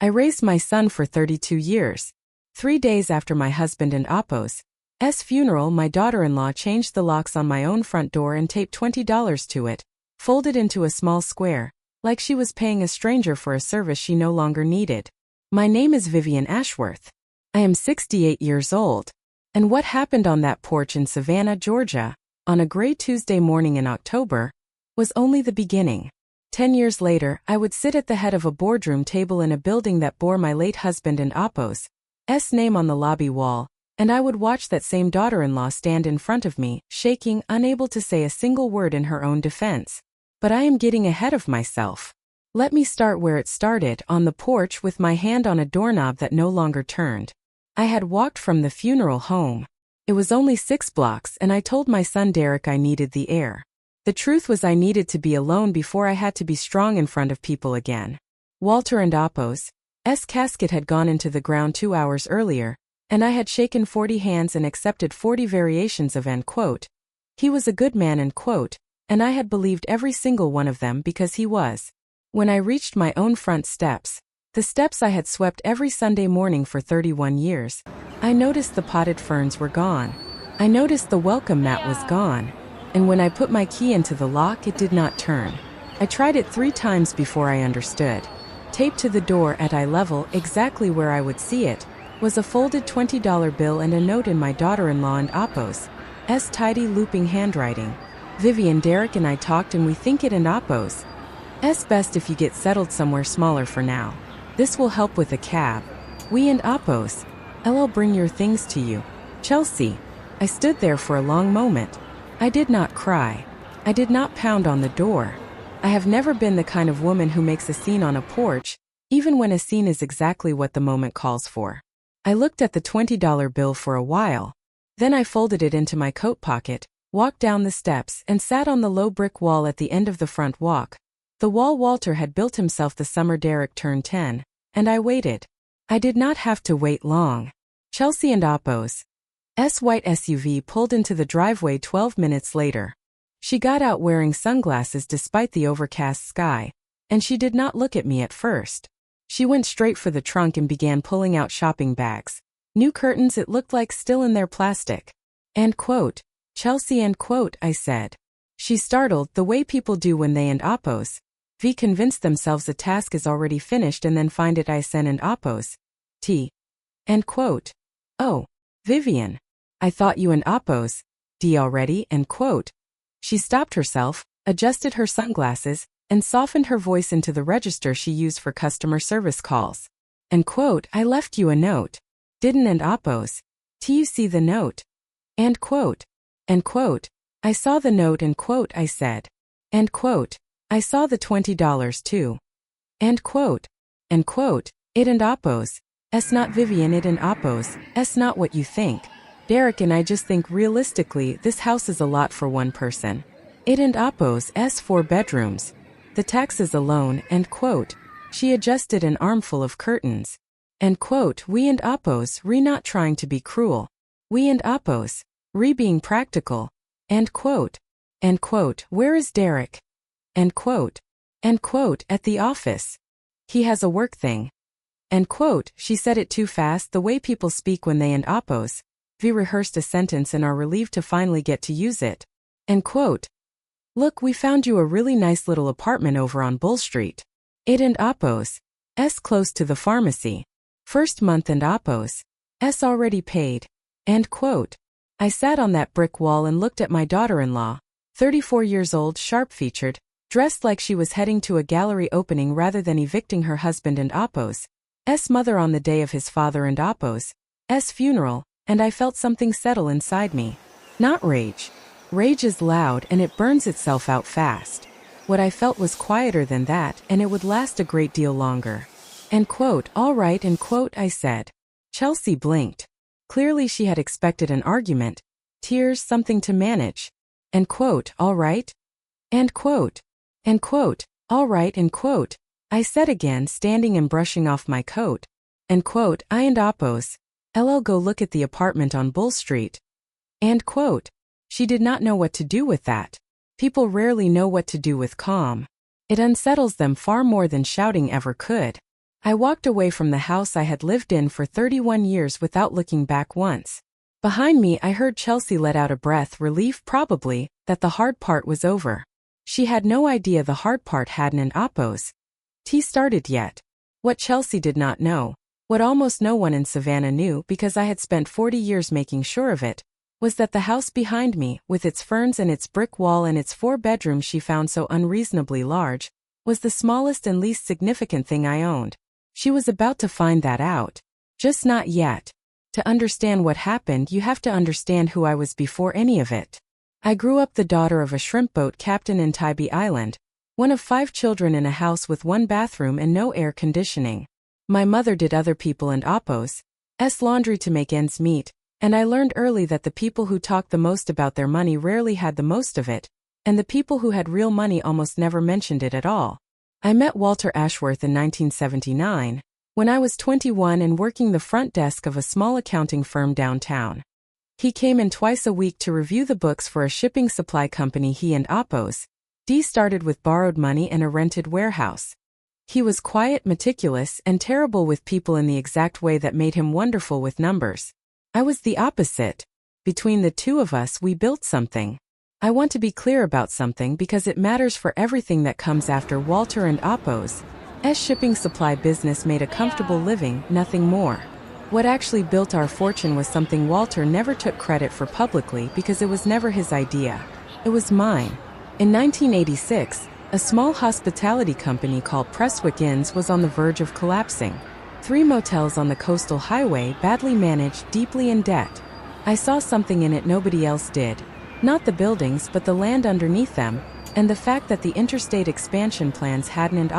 I raised my son for 32 years. 3 days after my husband and Apo's funeral, my daughter-in-law changed the locks on my own front door and taped $20 to it, folded into a small square, like she was paying a stranger for a service she no longer needed. My name is Vivian Ashworth. I am 68 years old. And what happened on that porch in Savannah, Georgia, on a gray Tuesday morning in October, was only the beginning. 10 years later, I would sit at the head of a boardroom table in a building that bore my late husband and Apo's name on the lobby wall, and I would watch that same daughter-in-law stand in front of me, shaking, unable to say a single word in her own defense. But I am getting ahead of myself. Let me start where it started, on the porch with my hand on a doorknob that no longer turned. I had walked from the funeral home. It was only 6 blocks, and I told my son Derek I needed the air. The truth was I needed to be alone before I had to be strong in front of people again. Walter and Apo's casket had gone into the ground 2 hours earlier, and I had shaken 40 hands and accepted 40 variations of end quote. He was a good man end quote, and I had believed every single one of them because he was. When I reached my own front steps, the steps I had swept every Sunday morning for 31 years, I noticed the potted ferns were gone. I noticed the welcome mat was gone. And when I put my key into the lock, it did not turn. I tried it 3 times before I understood. Taped to the door at eye level, exactly where I would see it, was a folded $20 bill and a note in my daughter-in-law and Apo's tidy looping handwriting. Vivian, Derek and I talked, and we think it and Apo's best if you get settled somewhere smaller for now. This will help with a cab. We and Apo's I'll bring your things to you. Chelsea. I stood there for a long moment. I did not cry. I did not pound on the door. I have never been the kind of woman who makes a scene on a porch, even when a scene is exactly what the moment calls for. I looked at the $20 bill for a while. Then I folded it into my coat pocket, walked down the steps, and sat on the low brick wall at the end of the front walk. The wall Walter had built himself the summer Derek turned 10, and I waited. I did not have to wait long. Chelsea and Apo's white SUV pulled into the driveway 12 minutes later. She got out wearing sunglasses despite the overcast sky, and she did not look at me at first. She went straight for the trunk and began pulling out shopping bags. New curtains, it looked like, still in their plastic. End quote. Chelsea, end quote, I said. She startled, the way people do when they and Apo's convince themselves a task is already finished and then find it. I said, and Apo's end quote. Oh, Vivian. I thought you and Apo's already, end quote. She stopped herself, adjusted her sunglasses, and softened her voice into the register she used for customer service calls. End quote. I left you a note. Didn't and Apo's you see the note? End quote. End quote. I saw the note, end quote, I said. End quote. I saw the $20 too. End quote. End quote. It and Apo's not Vivian, it and Apo's not what you think. Derek and I just think realistically this house is a lot for one person. It and Apo's 4 bedrooms. The taxes alone, end quote. She adjusted an armful of curtains. End quote. We and Apo's not trying to be cruel. We and Apo's being practical. End quote. End quote. Where is Derek? End quote. End quote. At the office. He has a work thing. End quote. She said it too fast, the way people speak when they and Apo's rehearsed a sentence and are relieved to finally get to use it. End quote. Look, we found you a really nice little apartment over on Bull Street. It and Apo's close to the pharmacy. First month and Apo's already paid. End quote. I sat on that brick wall and looked at my daughter-in-law, 34 years old, sharp-featured, dressed like she was heading to a gallery opening rather than evicting her husband and Apo's mother on the day of his father and Apo's funeral, and I felt something settle inside me. Not rage. Rage is loud and it burns itself out fast. What I felt was quieter than that, and it would last a great deal longer. End quote. All right, end quote, I said. Chelsea blinked. Clearly she had expected an argument. Tears, something to manage. End quote. All right? End quote. End quote. All right, end quote. I said again, standing and brushing off my coat. End quote. I and Apo's go look at the apartment on Bull Street. End quote. She did not know what to do with that. People rarely know what to do with calm. It unsettles them far more than shouting ever could. I walked away from the house I had lived in for 31 years without looking back once. Behind me I heard Chelsea let out a breath, relief probably, that the hard part was over. She had no idea the hard part hadn't started yet. What Chelsea did not know, what almost no one in Savannah knew because I had spent 40 years making sure of it, was that the house behind me, with its ferns and its brick wall and its 4 bedrooms she found so unreasonably large, was the smallest and least significant thing I owned. She was about to find that out. Just not yet. To understand what happened, you have to understand who I was before any of it. I grew up the daughter of a shrimp boat captain in Tybee Island, one of 5 children in a house with 1 bathroom and no air conditioning. My mother did other people and Oppo's laundry to make ends meet, and I learned early that the people who talked the most about their money rarely had the most of it, and the people who had real money almost never mentioned it at all. I met Walter Ashworth in 1979, when I was 21 and working the front desk of a small accounting firm downtown. He came in twice a week to review the books for a shipping supply company he and Oppo's started with borrowed money and a rented warehouse. He was quiet, meticulous, and terrible with people in the exact way that made him wonderful with numbers. I was the opposite. Between the two of us we built something. I want to be clear about something because it matters for everything that comes after. Walter and Oppo's shipping supply business made a comfortable living, nothing more. What actually built our fortune was something Walter never took credit for publicly because it was never his idea. It was mine. In 1986, a small hospitality company called Prestwick Inns was on the verge of collapsing. 3 motels on the coastal highway, badly managed, deeply in debt. I saw something in it nobody else did. Not the buildings but the land underneath them, and the fact that the interstate expansion plans hadn't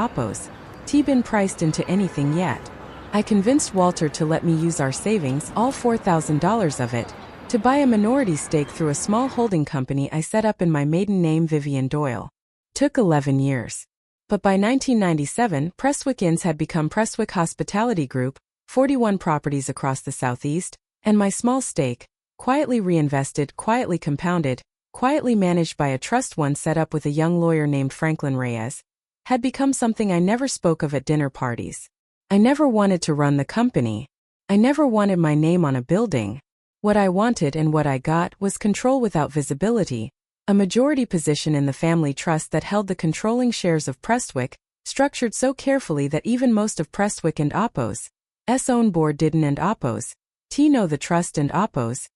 been priced into anything yet. I convinced Walter to let me use our savings, all $4,000 of it, to buy a minority stake through a small holding company I set up in my maiden name, Vivian Doyle. Took 11 years. But by 1997, Prestwick Inns had become Prestwick Hospitality Group, 41 properties across the Southeast, and my small stake, quietly reinvested, quietly compounded, quietly managed by a trust fund set up with a young lawyer named Franklin Reyes, had become something I never spoke of at dinner parties. I never wanted to run the company. I never wanted my name on a building. What I wanted and what I got was control without visibility, a majority position in the family trust that held the controlling shares of Prestwick, structured so carefully that even most of Prestwick and Oppo's own board didn't and Oppo's know the trust and Oppo's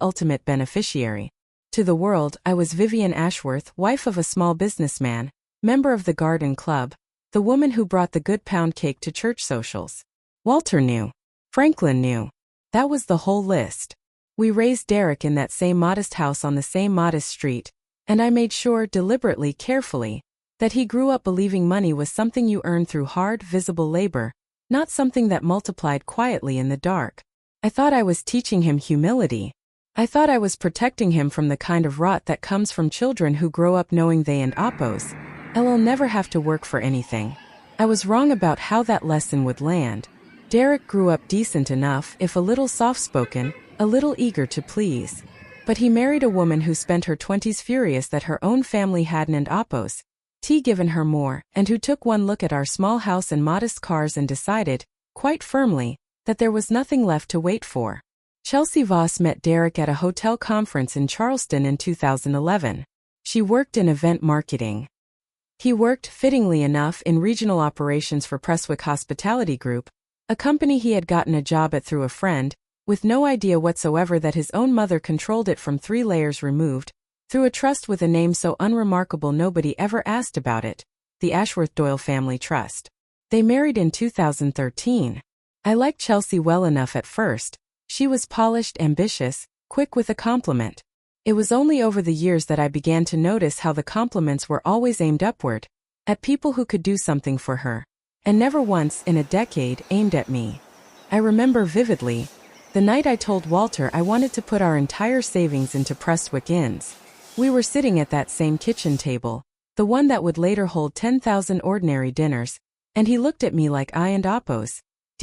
ultimate beneficiary. To the world, I was Vivian Ashworth, wife of a small businessman, member of the Garden Club, the woman who brought the good pound cake to church socials. Walter knew. Franklin knew. That was the whole list. We raised Derek in that same modest house on the same modest street, and I made sure, deliberately, carefully, that he grew up believing money was something you earned through hard, visible labor, not something that multiplied quietly in the dark. I thought I was teaching him humility. I thought I was protecting him from the kind of rot that comes from children who grow up knowing they and Oppo's will never have to work for anything. I was wrong about how that lesson would land. Derek grew up decent enough, if a little soft-spoken, a little eager to please. But he married a woman who spent her 20s furious that her own family hadn't and Oppo's given her more, and who took one look at our small house and modest cars and decided, quite firmly, that there was nothing left to wait for. Chelsea Voss met Derek at a hotel conference in Charleston in 2011. She worked in event marketing. He worked, fittingly enough, in regional operations for Prestwick Hospitality Group, a company he had gotten a job at through a friend, with no idea whatsoever that his own mother controlled it from 3 layers removed, through a trust with a name so unremarkable nobody ever asked about it, the Ashworth-Doyle Family Trust. They married in 2013. I liked Chelsea well enough at first. She was polished, ambitious, quick with a compliment. It was only over the years that I began to notice how the compliments were always aimed upward, at people who could do something for her, and never once in a decade aimed at me. I remember vividly the night I told Walter I wanted to put our entire savings into Prestwick Inns. We were sitting at that same kitchen table, the one that would later hold 10,000 ordinary dinners, and he looked at me like I and Oppo's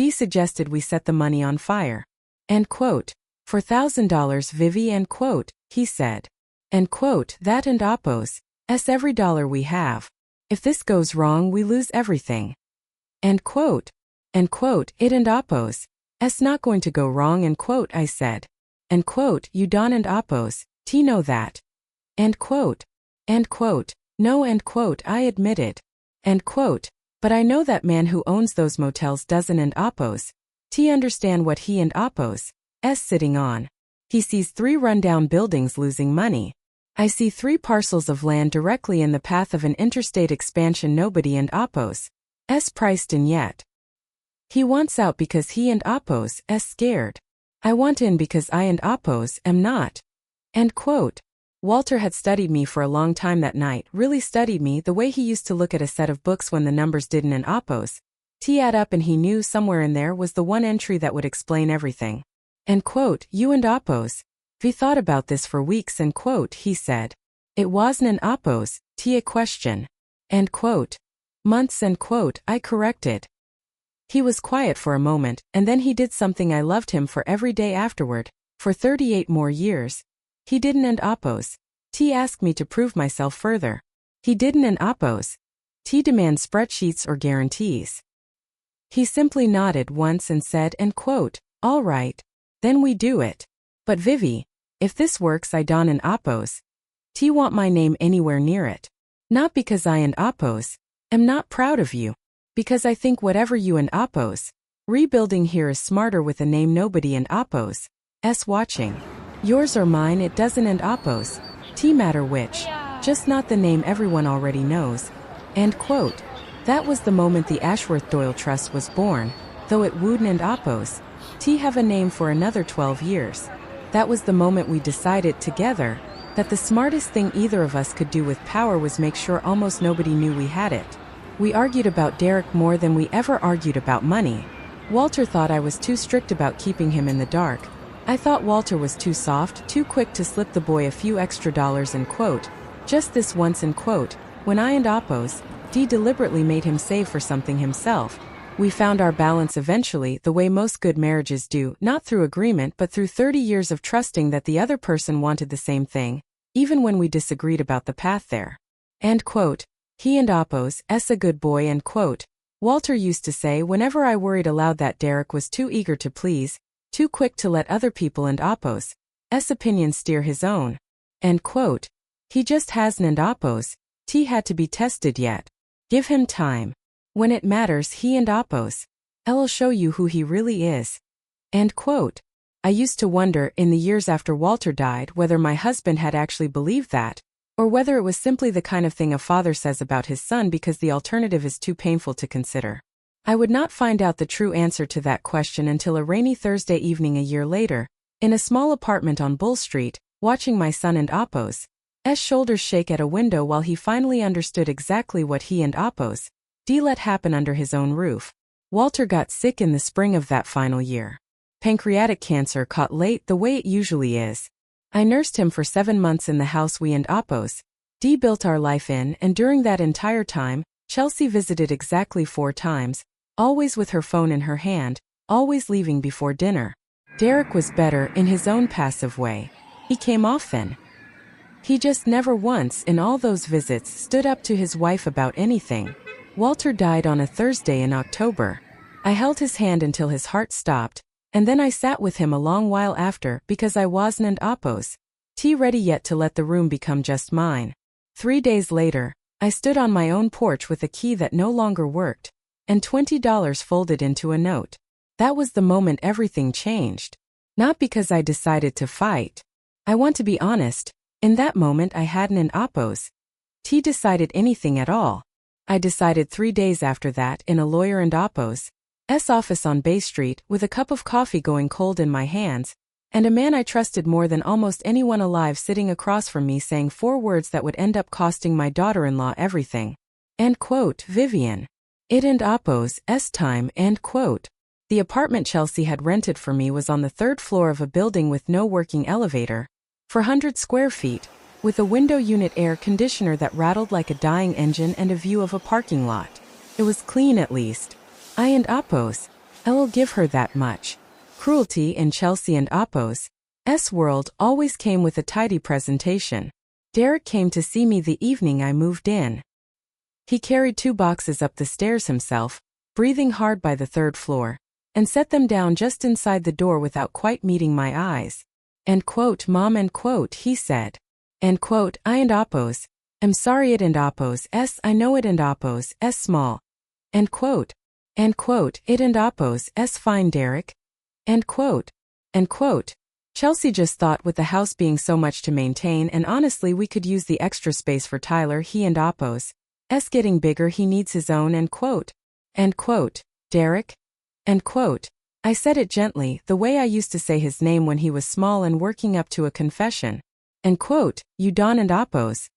suggested we set the money on fire. End quote. For $1,000 Vivi, end quote, he said. End quote, that and Oppo's every dollar we have. If this goes wrong we lose everything. End quote. End quote, it and oppose. S not going to go wrong, end quote, I said. End quote, you don and oppose, T know that. End quote. End quote, no, end quote, I admitted. End quote, but I know that man who owns those motels doesn't and oppose. T understand what he and oppose. S sitting on. He sees 3 rundown buildings losing money. I see 3 parcels of land directly in the path of an interstate expansion nobody and oppose. S priced in yet. He wants out because he and oppose, S scared. I want in because I and oppose am not. End quote. Walter had studied me for a long time that night, really studied me the way he used to look at a set of books when the numbers didn't and oppose. T add up, and he knew somewhere in there was the one entry that would explain everything. End quote, you and oppose. We thought about this for weeks, end quote, he said. It wasn't an oppose, T a question. End quote. Months, end quote, I corrected. He was quiet for a moment, and then he did something I loved him for every day afterward, for 38 more years. He didn't and oppose. T asked me to prove myself further. He didn't and oppose. T demand spreadsheets or guarantees. He simply nodded once and said, end quote, all right. Then we do it. But Vivi, if this works, I don and oppose. T want my name anywhere near it. Not because I and oppose am not proud of you. Because I think whatever you and oppose, rebuilding here is smarter with a name nobody and oppose. S watching. Yours or mine, it doesn't and oppose. T matter which. Just not the name everyone already knows. End quote. That was the moment the Ashworth Doyle Trust was born, though it wouldn't and oppose. T have a name for another 12 years. That was the moment we decided together that the smartest thing either of us could do with power was make sure almost nobody knew we had it. We argued about Derek more than we ever argued about money. Walter thought I was too strict about keeping him in the dark. I thought Walter was too soft, too quick to slip the boy a few extra dollars, end quote. Just this once, end quote, when I and oppose, D deliberately made him save for something himself. We found our balance eventually, the way most good marriages do, not through agreement but through 30 years of trusting that the other person wanted the same thing, even when we disagreed about the path there. End quote. He and oppose, S a good boy, end quote. Walter used to say whenever I worried aloud that Derek was too eager to please, too quick to let other people and oppose, S opinion steer his own. End quote. He just hasn't and oppose, T had to be tested yet. Give him time. When it matters, he and oppose, I'll show you who he really is. End quote. I used to wonder, in the years after Walter died, whether my husband had actually believed that, or whether it was simply the kind of thing a father says about his son because the alternative is too painful to consider. I would not find out the true answer to that question until a rainy Thursday evening a year later, in a small apartment on Bull Street, watching my son and oppose, S shoulders shake at a window while he finally understood exactly what he and oppose, D let happen under his own roof. Walter got sick in the spring of that final year. Pancreatic cancer caught late, the way it usually is. I nursed him for 7 months in the house we and oppose, D built our life in, and during that entire time, Chelsea visited exactly 4 times, always with her phone in her hand, always leaving before dinner. Derek was better in his own passive way. He came often. He just never once in all those visits stood up to his wife about anything. Walter died on a Thursday in October. I held his hand until his heart stopped, and then I sat with him a long while after because I wasn't and oppose, T ready yet to let the room become just mine. 3 days later, I stood on my own porch with a key that no longer worked, and $20 folded into a note. That was the moment everything changed. Not because I decided to fight. I want to be honest, in that moment I hadn't an oppose, T decided anything at all. I decided 3 days after that in a lawyer and oppose, S office on Bay Street with a cup of coffee going cold in my hands, and a man I trusted more than almost anyone alive sitting across from me saying 4 words that would end up costing my daughter-in-law everything. End quote, Vivian. It and oppose, S time, end quote. The apartment Chelsea had rented for me was on the 3rd floor of a building with no working elevator, 400 square feet, with a window unit air conditioner that rattled like a dying engine and a view of a parking lot. It was clean at least. I and oppose, I'll give her that much. Cruelty in Chelsea and oppose, S world always came with a tidy presentation. Derek came to see me the evening I moved in. He carried 2 boxes up the stairs himself, breathing hard by the third floor, and set them down just inside the door without quite meeting my eyes. End quote, Mom, end quote, he said. End quote, I and Oppos. I'm sorry it and Oppos, I know it and Oppos, small. End quote. End quote, it and Oppos, fine Derek. End quote. End quote. Chelsea just thought with the house being so much to maintain and honestly we could use the extra space for Tyler he and Oppos. Getting bigger he needs his own end quote. End quote. Derek? End quote. I said it gently, the way I used to say his name when he was small and working up to a confession. End quote. You Don and Oppos.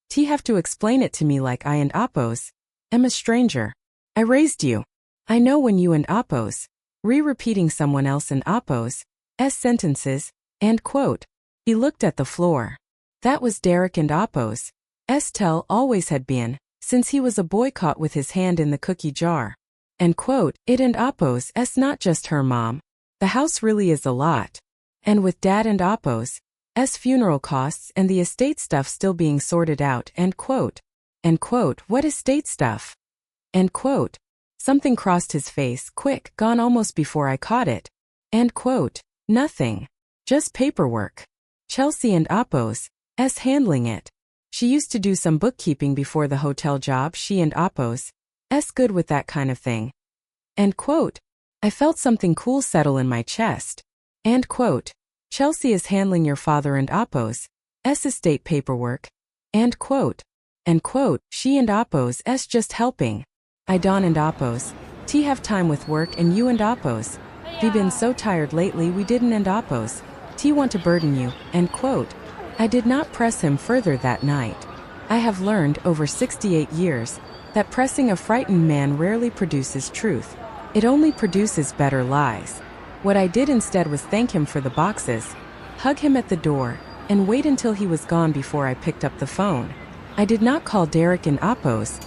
T have to explain it to me like I and Oppos. Am a stranger. I raised you. I know when you and Oppos. Repeating someone else and Oppos. Sentences. End quote. He looked at the floor. That was Derek and Oppos. Tell always had been, since he was a boy caught with his hand in the cookie jar. End quote. It and Oppos, not just her mom. The house really is a lot. And with Dad and Oppos, funeral costs and the estate stuff still being sorted out. End quote. End quote. What estate stuff? End quote. Something crossed his face, quick, gone almost before I caught it. End quote. Nothing. Just paperwork. Chelsea and Oppos, handling it. She used to do some bookkeeping before the hotel job. She and Oppos, good with that kind of thing. End quote. I felt something cool settle in my chest. End quote. Chelsea is handling your father and Oppos, estate paperwork. End quote. End quote. She and Oppos, just helping. I Don and Oppos, T have time with work and you and Oppos. We been so tired lately we didn't and Oppos. T want to burden you. End quote. I did not press him further that night. I have learned over 68 years that pressing a frightened man rarely produces truth. It only produces better lies. What I did instead was thank him for the boxes, hug him at the door, and wait until he was gone before I picked up the phone. I did not call Derek in Oppos'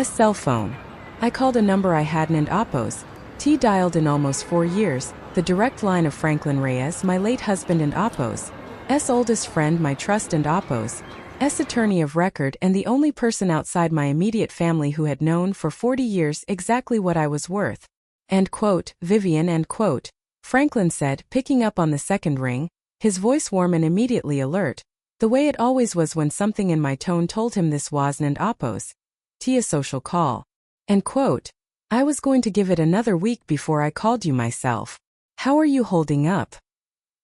cell phone. I called a number I hadn't in Oppos. T dialed in almost 4 years, the direct line of Franklin Reyes, my late husband and Oppos' oldest friend, my trust and Oppos' attorney of record and the only person outside my immediate family who had known for 40 years exactly what I was worth. End quote. Vivian. End quote. Franklin said, picking up on the second ring, his voice warm and immediately alert, the way it always was when something in my tone told him this wasn't Oppos' a social call. End quote. I was going to give it another week before I called you myself. How are you holding up?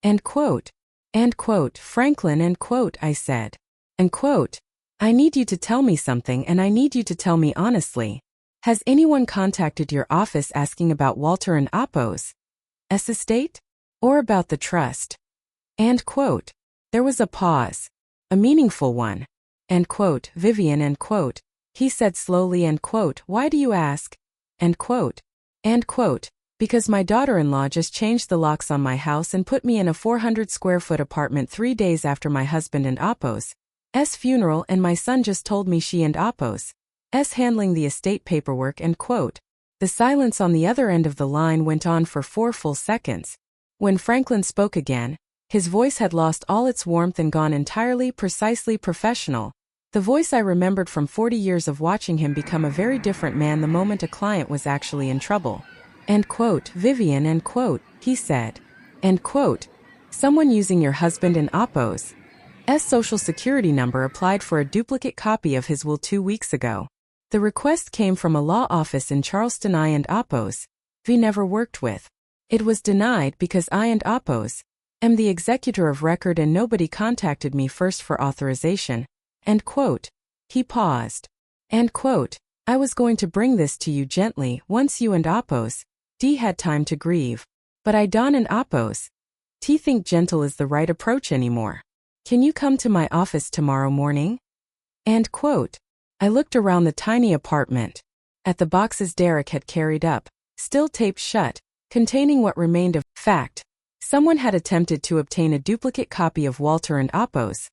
End quote. End quote. Franklin. End quote. I said. End quote. I need you to tell me something and I need you to tell me honestly. Has anyone contacted your office asking about Walter and Oppos' estate? Or about the trust? End quote. There was a pause. A meaningful one. End quote. Vivian. End quote. He said slowly. End quote. Why do you ask? End quote. End quote. Because my daughter-in-law just changed the locks on my house and put me in a 400-square-foot apartment 3 days after my husband and Oppos' funeral, and my son just told me she and Oppos' handling the estate paperwork. End quote. The silence on the other end of the line went on for 4 full seconds. When Franklin spoke again, his voice had lost all its warmth and gone entirely precisely professional. The voice I remembered from 40 years of watching him become a very different man the moment a client was actually in trouble. End quote. Vivian. End quote. He said. End quote. Someone using your husband and Oppos' social security number applied for a duplicate copy of his will 2 weeks ago. The request came from a law office in Charleston I and Oppos' never worked with. It was denied because I and Oppos' am the executor of record and nobody contacted me first for authorization. End quote. He paused. End quote. I was going to bring this to you gently once you and Oppos' had time to grieve. But I Don and Oppos' think gentle is the right approach anymore. Can you come to my office tomorrow morning? End quote. I looked around the tiny apartment. At the boxes Derek had carried up, still taped shut, containing what remained of fact. Someone had attempted to obtain a duplicate copy of Walter and Oppos'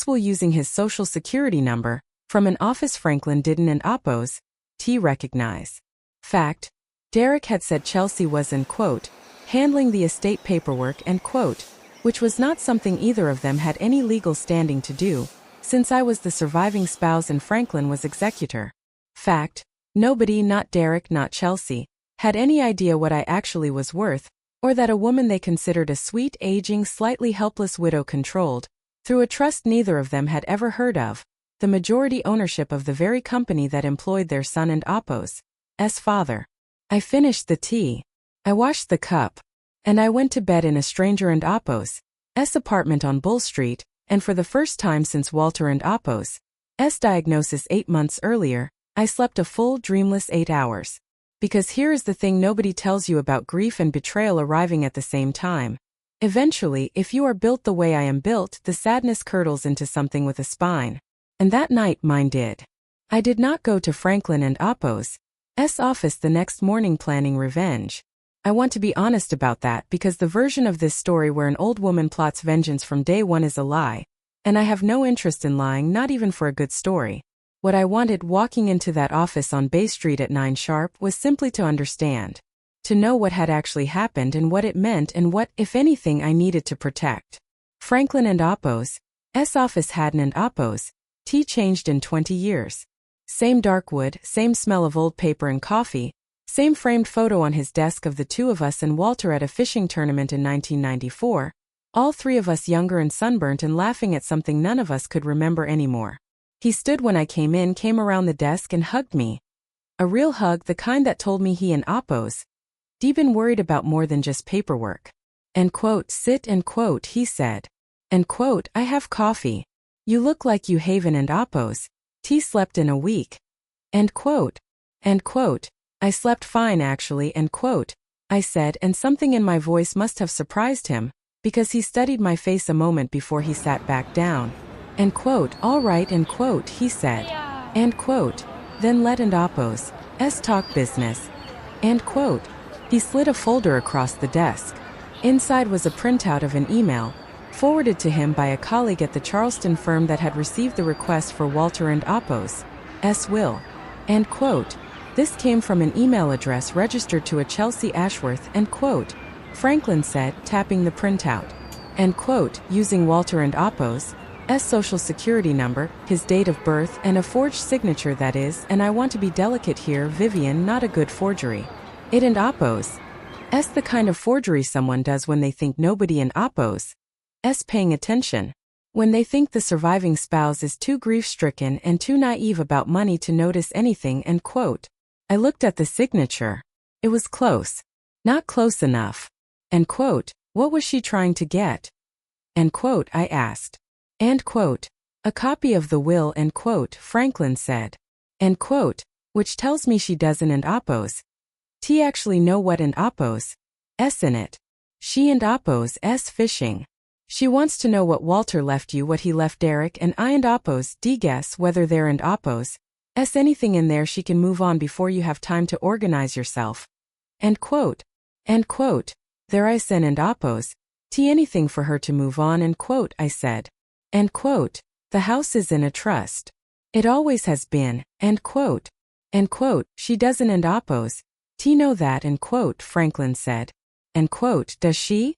will using his social security number from an office Franklin didn't and Oppos' recognize. Fact. Derek had said Chelsea was, end quote, handling the estate paperwork, end quote, which was not something either of them had any legal standing to do, since I was the surviving spouse and Franklin was executor. Fact. Nobody, not Derek, not Chelsea, had any idea what I actually was worth, or that a woman they considered a sweet, aging, slightly helpless widow controlled, through a trust neither of them had ever heard of, the majority ownership of the very company that employed their son and Appo's father. I finished the tea. I washed the cup. And I went to bed in a stranger and Appo's apartment on Bull Street, and for the first time since Walter and Appo's diagnosis 8 months earlier, I slept a full, dreamless 8 hours. Because here is the thing nobody tells you about grief and betrayal arriving at the same time. Eventually, if you are built the way I am built, the sadness curdles into something with a spine. And that night mine did. I did not go to Franklin and Appo's office the next morning planning revenge. I want to be honest about that because the version of this story where an old woman plots vengeance from day one is a lie. And I have no interest in lying, not even for a good story. What I wanted walking into that office on Bay Street at 9 sharp was simply to understand. To know what had actually happened and what it meant and what, if anything, I needed to protect. Franklin and Appo's office hadn't and Appo's changed in 20 years. Same dark wood, same smell of old paper and coffee, same framed photo on his desk of the two of us and Walter at a fishing tournament in 1994, all three of us younger and sunburnt and laughing at something none of us could remember anymore. He stood when I came in, came around the desk and hugged me. A real hug, the kind that told me he and Appo's been worried about more than just paperwork. End quote, sit and quote, he said. End quote, I have coffee. You look like you Haven and Appo's slept in a week. End quote. End quote. I slept fine actually, end quote, I said, and something in my voice must have surprised him, because he studied my face a moment before he sat back down. End quote, all right, end quote, he said. End quote, then let and Appo's talk business. End quote. He slid a folder across the desk. Inside was a printout of an email, forwarded to him by a colleague at the Charleston firm that had received the request for Walter and Appo's will. End quote. This came from an email address registered to a Chelsea Ashworth, end quote. Franklin said, tapping the printout. End quote, using Walter and Appo's social security number, his date of birth, and a forged signature that is, and I want to be delicate here, Vivian, not a good forgery. It and Appo's the kind of forgery someone does when they think nobody in Appo's paying attention. When they think the surviving spouse is too grief-stricken and too naive about money to notice anything, end quote. I looked at the signature. It was close. Not close enough. End quote. What was she trying to get? End quote, I asked. End quote. A copy of the will, end quote, Franklin said. End quote. Which tells me she doesn't and Appo's actually know what and Appo's in it. She and Appo's fishing. She wants to know what Walter left you, what he left Derek, and I and Appo's guess whether there and Appo's anything in there she can move on before you have time to organize yourself. End quote. End quote. There I said and Appo's anything for her to move on, end quote, I said. End quote. The house is in a trust. It always has been, end quote. End quote. She doesn't and Appo's know that, end quote, Franklin said. End quote. Does she?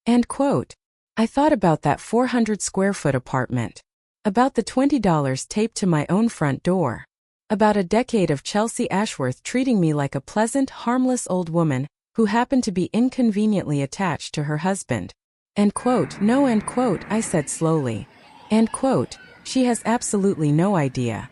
End quote. I thought about that 400 square foot apartment. About the $20 taped to my own front door. About a decade of Chelsea Ashworth treating me like a pleasant, harmless old woman who happened to be inconveniently attached to her husband. End quote. No, end quote, I said slowly. End quote. She has absolutely no idea.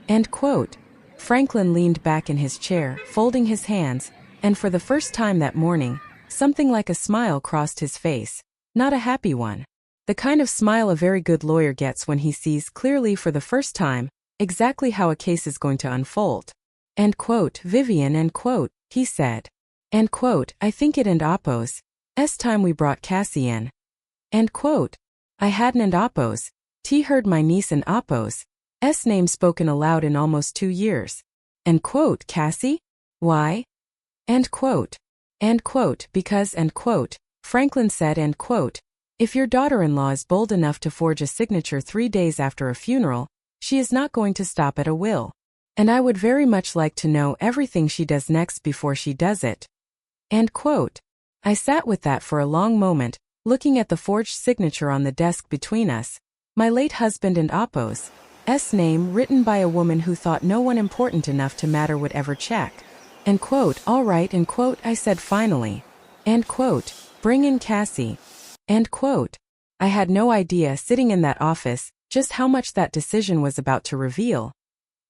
End quote. Franklin leaned back in his chair, folding his hands, and for the first time that morning, something like a smile crossed his face. Not a happy one. The kind of smile a very good lawyer gets when he sees clearly for the first time exactly how a case is going to unfold. End quote. Vivian, end quote, he said. End quote. I think it and Appo's time we brought Cassie in. End quote. I hadn't and Appo's heard my niece and Appo's name spoken aloud in almost 2 years. End quote. Cassie? Why? End quote. End quote. Because, end quote, Franklin said, end quote, if your daughter-in-law is bold enough to forge a signature 3 days after a funeral, she is not going to stop at a will. And I would very much like to know everything she does next before she does it. End quote. I sat with that for a long moment, looking at the forged signature on the desk between us, my late husband and Appo's S name written by a woman who thought no one important enough to matter would ever check. End quote. All right, end quote, I said finally. End quote. Bring in Cassie. End quote. I had no idea sitting in that office just how much that decision was about to reveal.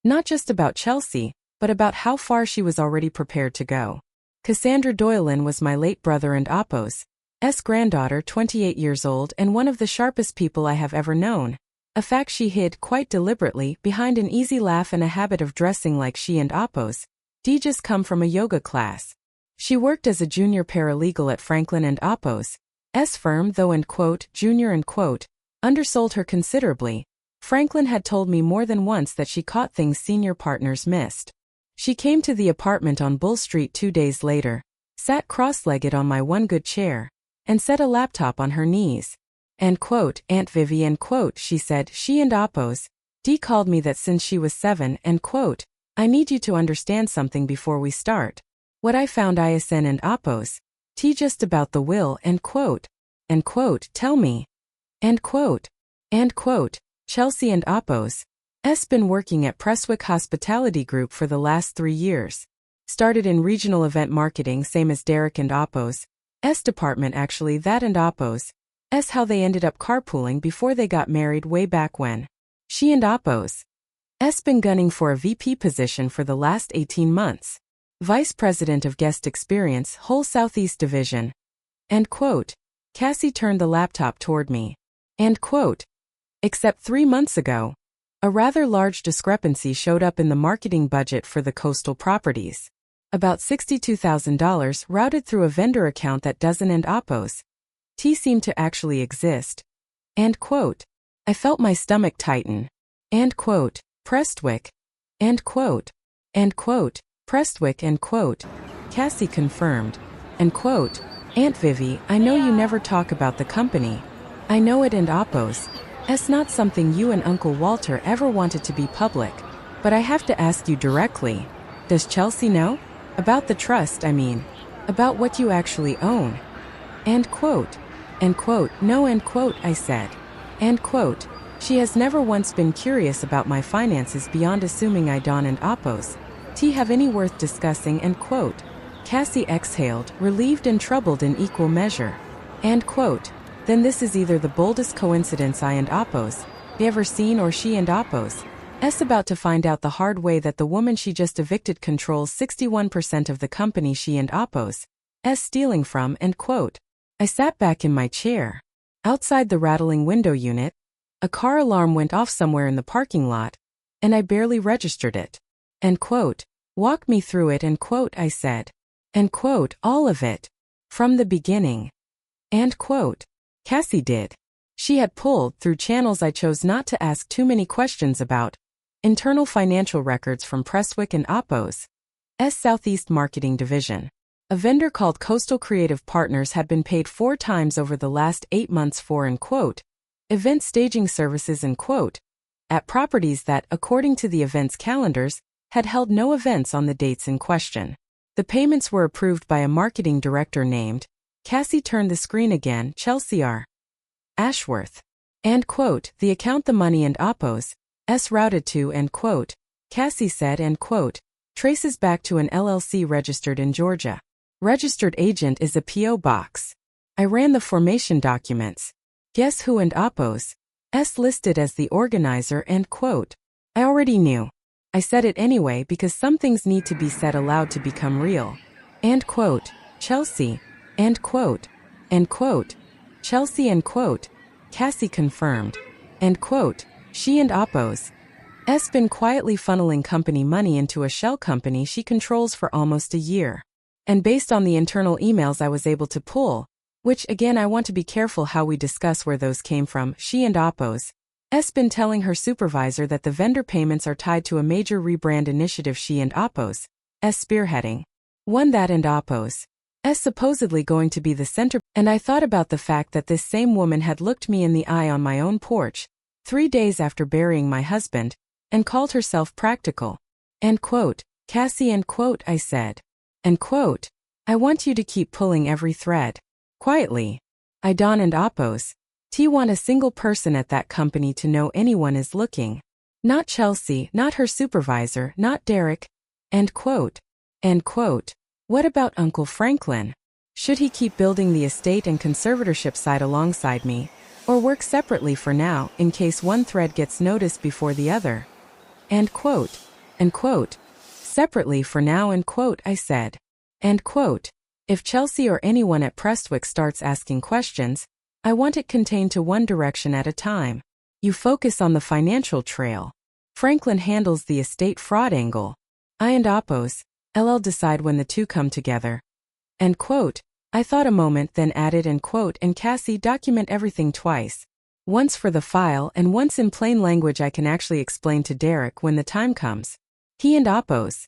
Not just about Chelsea, but about how far she was already prepared to go. Cassandra Doylan was my late brother and Oppo's granddaughter, 28 years old and one of the sharpest people I have ever known. A fact she hid quite deliberately behind an easy laugh and a habit of dressing like she and Oppo's just come from a yoga class. She worked as a junior paralegal at Franklin and Oppo's firm, though end quote, junior end quote, undersold her considerably. Franklin had told me more than once that she caught things senior partners missed. She came to the apartment on Bull Street 2 days later, sat cross-legged on my one good chair, and set a laptop on her knees. End quote, Aunt Vivian quote, she said, she and Oppo's called me that since she was 7, end quote, I need you to understand something before we start. What I found ISN and Oppo's just about the will, end quote, tell me. End quote. Chelsea and Oppo's been working at Prestwick Hospitality Group for the last 3 years. Started in regional event marketing, same as Derek and Oppo's department, actually that and Oppo's how they ended up carpooling before they got married way back when. She and Oppo's been gunning for a VP position for the last 18 months. Vice President of Guest Experience, whole Southeast Division. End quote. Cassie turned the laptop toward me. End quote. Except 3 months ago, a rather large discrepancy showed up in the marketing budget for the coastal properties. About $62,000 routed through a vendor account that doesn't end Oppo's seem to actually exist. End quote. I felt my stomach tighten. End quote. Prestwick. End quote. Prestwick. End quote. Cassie confirmed. End quote. Aunt Vivi, I know you never talk about the company. I know it and Oppo's. It's not something you and Uncle Walter ever wanted to be public. But I have to ask you directly. Does Chelsea know? About the trust, I mean. About what you actually own. End quote. No, end quote, I said. End quote. She has never once been curious about my finances beyond assuming I don't and Oppo's have any worth discussing, end quote. Cassie exhaled, relieved and troubled in equal measure. End quote. Then this is either the boldest coincidence I and Oppo's ever seen, or she and Oppo's about to find out the hard way that the woman she just evicted controls 61% of the company she and Oppo's stealing from, end quote. I sat back in my chair. Outside the rattling window unit, a car alarm went off somewhere in the parking lot, and I barely registered it. End quote. Walk me through it, end quote, I said. End quote, all of it. From the beginning. End quote. Cassie did. She had pulled through channels I chose not to ask too many questions about. Internal financial records from Prestwick and Oppo's Southeast Marketing Division. A vendor called Coastal Creative Partners had been paid 4 times over the last 8 months for, end quote, event staging services, end quote, at properties that, according to the event's calendars, had held no events on the dates in question. The payments were approved by a marketing director named, Cassie turned the screen again, Chelsea R. Ashworth. End quote. The account the money and Oppo's routed to, end quote, Cassie said, end quote, traces back to an LLC registered in Georgia. Registered agent is a P.O. box. I ran the formation documents. Guess who and Oppo's listed as the organizer, end quote. I already knew. I said it anyway because some things need to be said aloud to become real. End quote. Chelsea. End quote. Chelsea, end quote. Cassie confirmed. End quote. She and Oppo's been quietly funneling company money into a shell company she controls for almost a year. And based on the internal emails I was able to pull, which again I want to be careful how we discuss where those came from, she and Oppo's been telling her supervisor that the vendor payments are tied to a major rebrand initiative she and Oppo's spearheading. One that and Oppo's supposedly going to be the center. And I thought about the fact that this same woman had looked me in the eye on my own porch 3 days after burying my husband, and called herself practical. End quote. Cassie, end quote, I said. End quote. I want you to keep pulling every thread. Quietly. I don't and Oppo's want a single person at that company to know anyone is looking. Not Chelsea, not her supervisor, not Derek. End quote. End quote. What about Uncle Franklin? Should he keep building the estate and conservatorship side alongside me, or work separately for now, in case one thread gets noticed before the other? End quote. End quote. Separately for now, end quote, I said. End quote. If Chelsea or anyone at Prestwick starts asking questions, I want it contained to one direction at a time. You focus on the financial trail. Franklin handles the estate fraud angle. I and Oppos, LL decide when the two come together. End quote. I thought a moment, then added end quote, and Cassie, document everything twice. Once for the file and once in plain language I can actually explain to Derek when the time comes. He and Oppos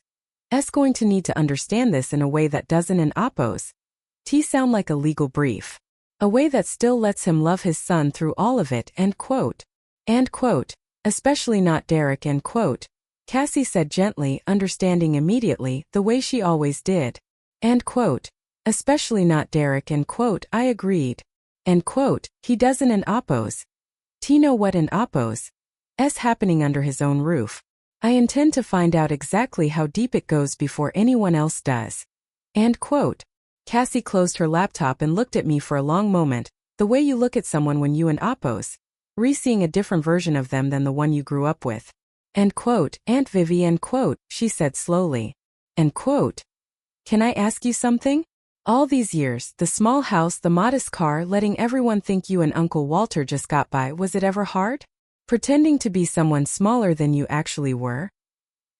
S going to need to understand this in a way that doesn't and Oppos T sound like a legal brief. A way that still lets him love his son through all of it, end quote. End quote. Especially not Derek, end quote. Cassie said gently, understanding immediately, the way she always did. End quote. Especially not Derek, end quote, I agreed. End quote. He doesn't and Oppos T know what and Oppos S happening under his own roof. I intend to find out exactly how deep it goes before anyone else does. End quote. Cassie closed her laptop and looked at me for a long moment, the way you look at someone when you and Oppos re-seeing a different version of them than the one you grew up with. End quote. Aunt Vivi, end quote, she said slowly. End quote. Can I ask you something? All these years, the small house, the modest car, letting everyone think you and Uncle Walter just got by, was it ever hard? Pretending to be someone smaller than you actually were?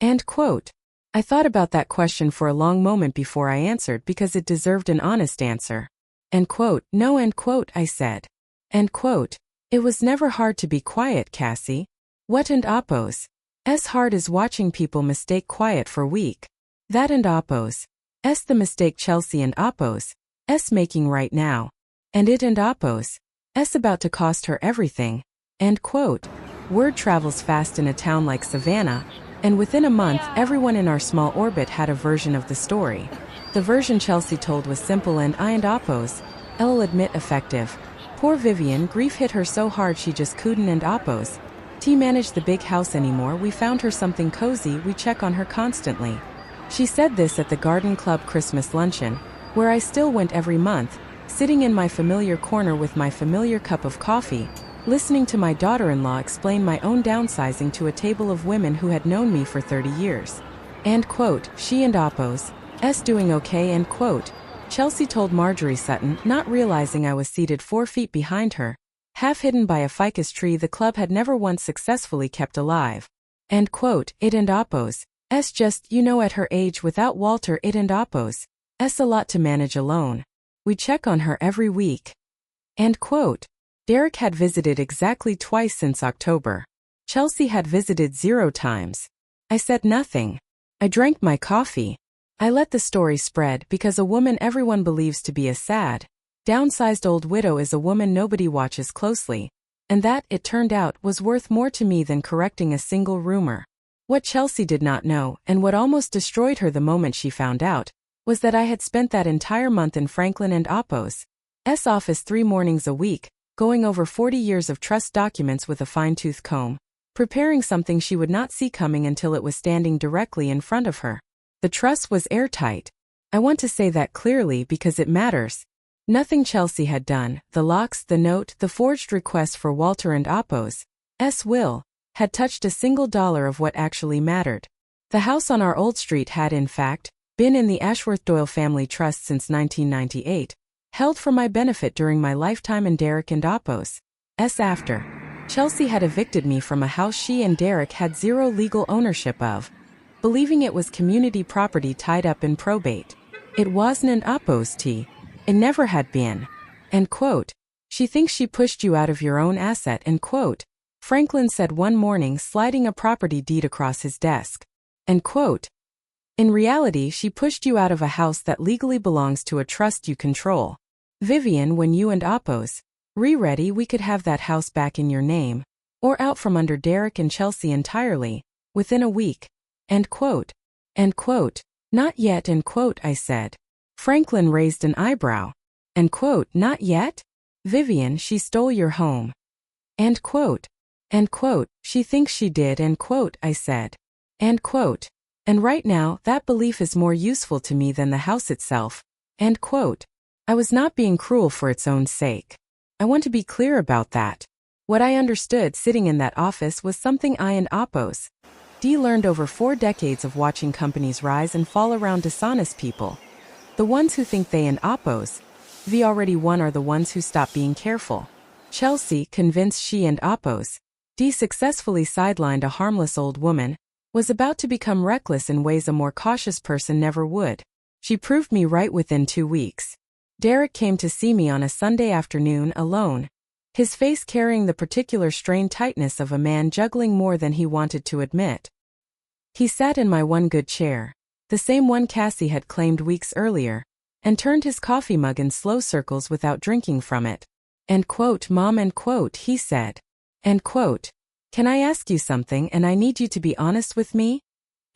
End quote. I thought about that question for a long moment before I answered because it deserved an honest answer. End quote. No, end quote, I said. End quote. It was never hard to be quiet, Cassie. What and Oppos S hard is watching people mistake quiet for weak. That and Oppos S the mistake Chelsea and Oppos S making right now. And it and Oppos S about to cost her everything. End quote. Word travels fast in a town like Savannah, and within a month everyone in our small orbit had a version of the story. The version Chelsea told was simple and I and Oppos I'll admit effective. Poor Vivian, grief hit her so hard she just couldn't and Oppos T manage the big house anymore. We found her something cozy, we check on her constantly. She said this at the Garden Club Christmas luncheon, where I still went every month, sitting in my familiar corner with my familiar cup of coffee, listening to my daughter-in-law explain my own downsizing to a table of women who had known me for 30 years. End quote. She and Oppos S doing okay, end quote. Chelsea told Marjorie Sutton, not realizing I was seated 4 feet behind her, half hidden by a ficus tree the club had never once successfully kept alive. End quote. It and Oppos S just, you know, at her age without Walter, it and Oppos S a lot to manage alone. We check on her every week. End quote. Derek had visited exactly twice since October. Chelsea had visited 0 times. I said nothing. I drank my coffee. I let the story spread because a woman everyone believes to be a sad, downsized old widow is a woman nobody watches closely, and that, it turned out, was worth more to me than correcting a single rumor. What Chelsea did not know, and what almost destroyed her the moment she found out, was that I had spent that entire month in Franklin and Oppos S office 3 mornings a week, going over 40 years of trust documents with a fine-tooth comb, preparing something she would not see coming until it was standing directly in front of her. The trust was airtight. I want to say that clearly because it matters. Nothing Chelsea had done, the locks, the note, the forged request for Walter and Oppos S will, had touched a single dollar of what actually mattered. The house on our old street had, in fact, been in the Ashworth-Doyle family trust since 1998, held for my benefit during my lifetime and Derek and Oppos S after. Chelsea had evicted me from a house she and Derek had 0 legal ownership of, believing it was community property tied up in probate. It wasn't an Oppos T. It never had been. End quote. She thinks she pushed you out of your own asset, end quote. Franklin said one morning, sliding a property deed across his desk. End quote. In reality, she pushed you out of a house that legally belongs to a trust you control. Vivian, when you and Oppos re-ready, we could have that house back in your name, or out from under Derek and Chelsea entirely, within a week. End quote. End quote. Not yet, end quote, I said. Franklin raised an eyebrow. End quote. Not yet? Vivian, she stole your home. End quote. End quote. She thinks she did, end quote, I said. End quote. And right now, that belief is more useful to me than the house itself. End quote. I was not being cruel for its own sake. I want to be clear about that. What I understood sitting in that office was something I and Oppos D learned over 4 decades of watching companies rise and fall around dishonest people. The ones who think they and Oppos V already won are the ones who stop being careful. Chelsea, convinced she and Oppos D successfully sidelined a harmless old woman, was about to become reckless in ways a more cautious person never would. She proved me right within 2 weeks. Derek came to see me on a Sunday afternoon alone, his face carrying the particular strained tightness of a man juggling more than he wanted to admit. He sat in my one good chair, the same one Cassie had claimed weeks earlier, and turned his coffee mug in slow circles without drinking from it. End quote, Mom, end quote, he said. End quote. Can I ask you something and I need you to be honest with me?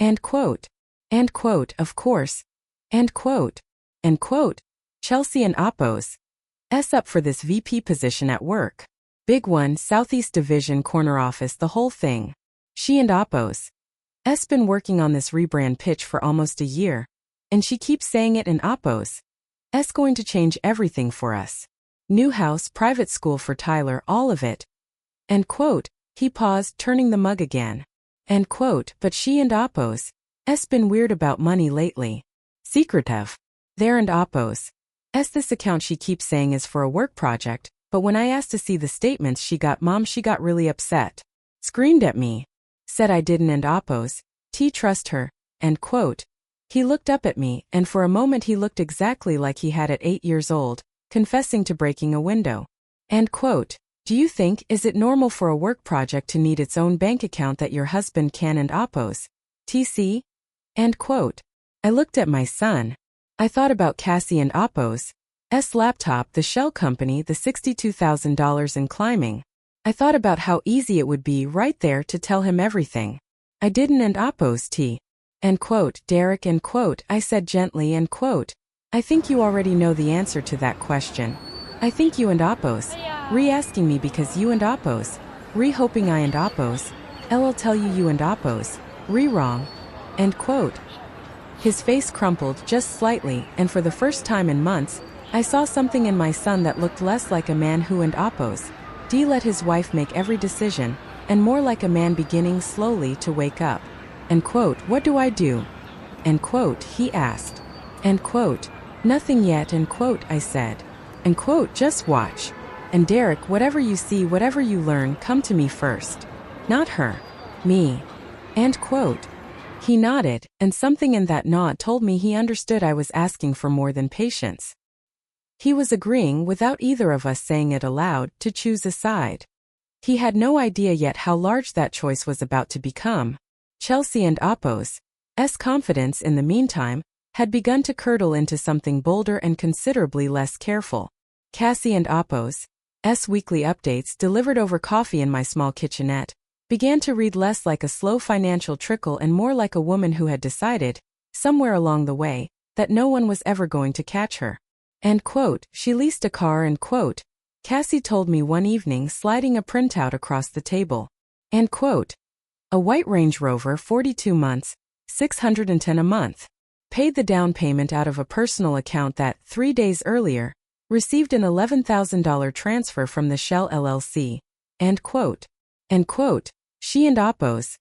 End quote. End quote, of course. End quote. End quote. Chelsea and Oppos S up for this VP position at work. Big one, Southeast Division corner office, the whole thing. She and Oppos S been working on this rebrand pitch for almost a year, and she keeps saying it, and Oppos S going to change everything for us. New house, private school for Tyler, all of it. End quote. He paused, turning the mug again. End quote. But she and Oppos S been weird about money lately. Secretive. There, and Oppos S this account she keeps saying is for a work project, but when I asked to see the statements she got really upset. Screamed at me. Said I didn't, and Oppos T trust her. End quote. He looked up at me, and for a moment he looked exactly like he had at 8 years old, confessing to breaking a window. End quote. Do you think, is it normal for a work project to need its own bank account that your husband can, and Oppos TC? End quote. I looked at my son. I thought about Cassie and Oppos S laptop, the shell company, the $62,000 in climbing. I thought about how easy it would be right there to tell him everything. I didn't, and Oppos T. End quote. Derek, end quote, I said gently, end quote. I think you already know the answer to that question. I think you and Oppos re-asking me because you and Oppos re-hoping I and Oppos I'll tell you and Oppos re-wrong. End quote. His face crumpled just slightly, and for the first time in months, I saw something in my son that looked less like a man who and Oppos D let his wife make every decision, and more like a man beginning slowly to wake up. End quote. What do I do? End quote, he asked. End quote. Nothing yet, end quote, I said. End quote, just watch. And Derek, whatever you see, whatever you learn, come to me first. Not her. Me. End quote. He nodded, and something in that nod told me he understood I was asking for more than patience. He was agreeing, without either of us saying it aloud, to choose a side. He had no idea yet how large that choice was about to become. Chelsea and Oppos S confidence, in the meantime, had begun to curdle into something bolder and considerably less careful. Cassie and Oppos S weekly updates, delivered over coffee in my small kitchenette, began to read less like a slow financial trickle and more like a woman who had decided, somewhere along the way, that no one was ever going to catch her. End quote. She leased a car, end quote. Cassie told me one evening, sliding a printout across the table. End quote. A white Range Rover, 42 months, $610 a month. Paid the down payment out of a personal account that, 3 days earlier, received an $11,000 transfer from the Shell LLC. End quote. End quote. She and Oppos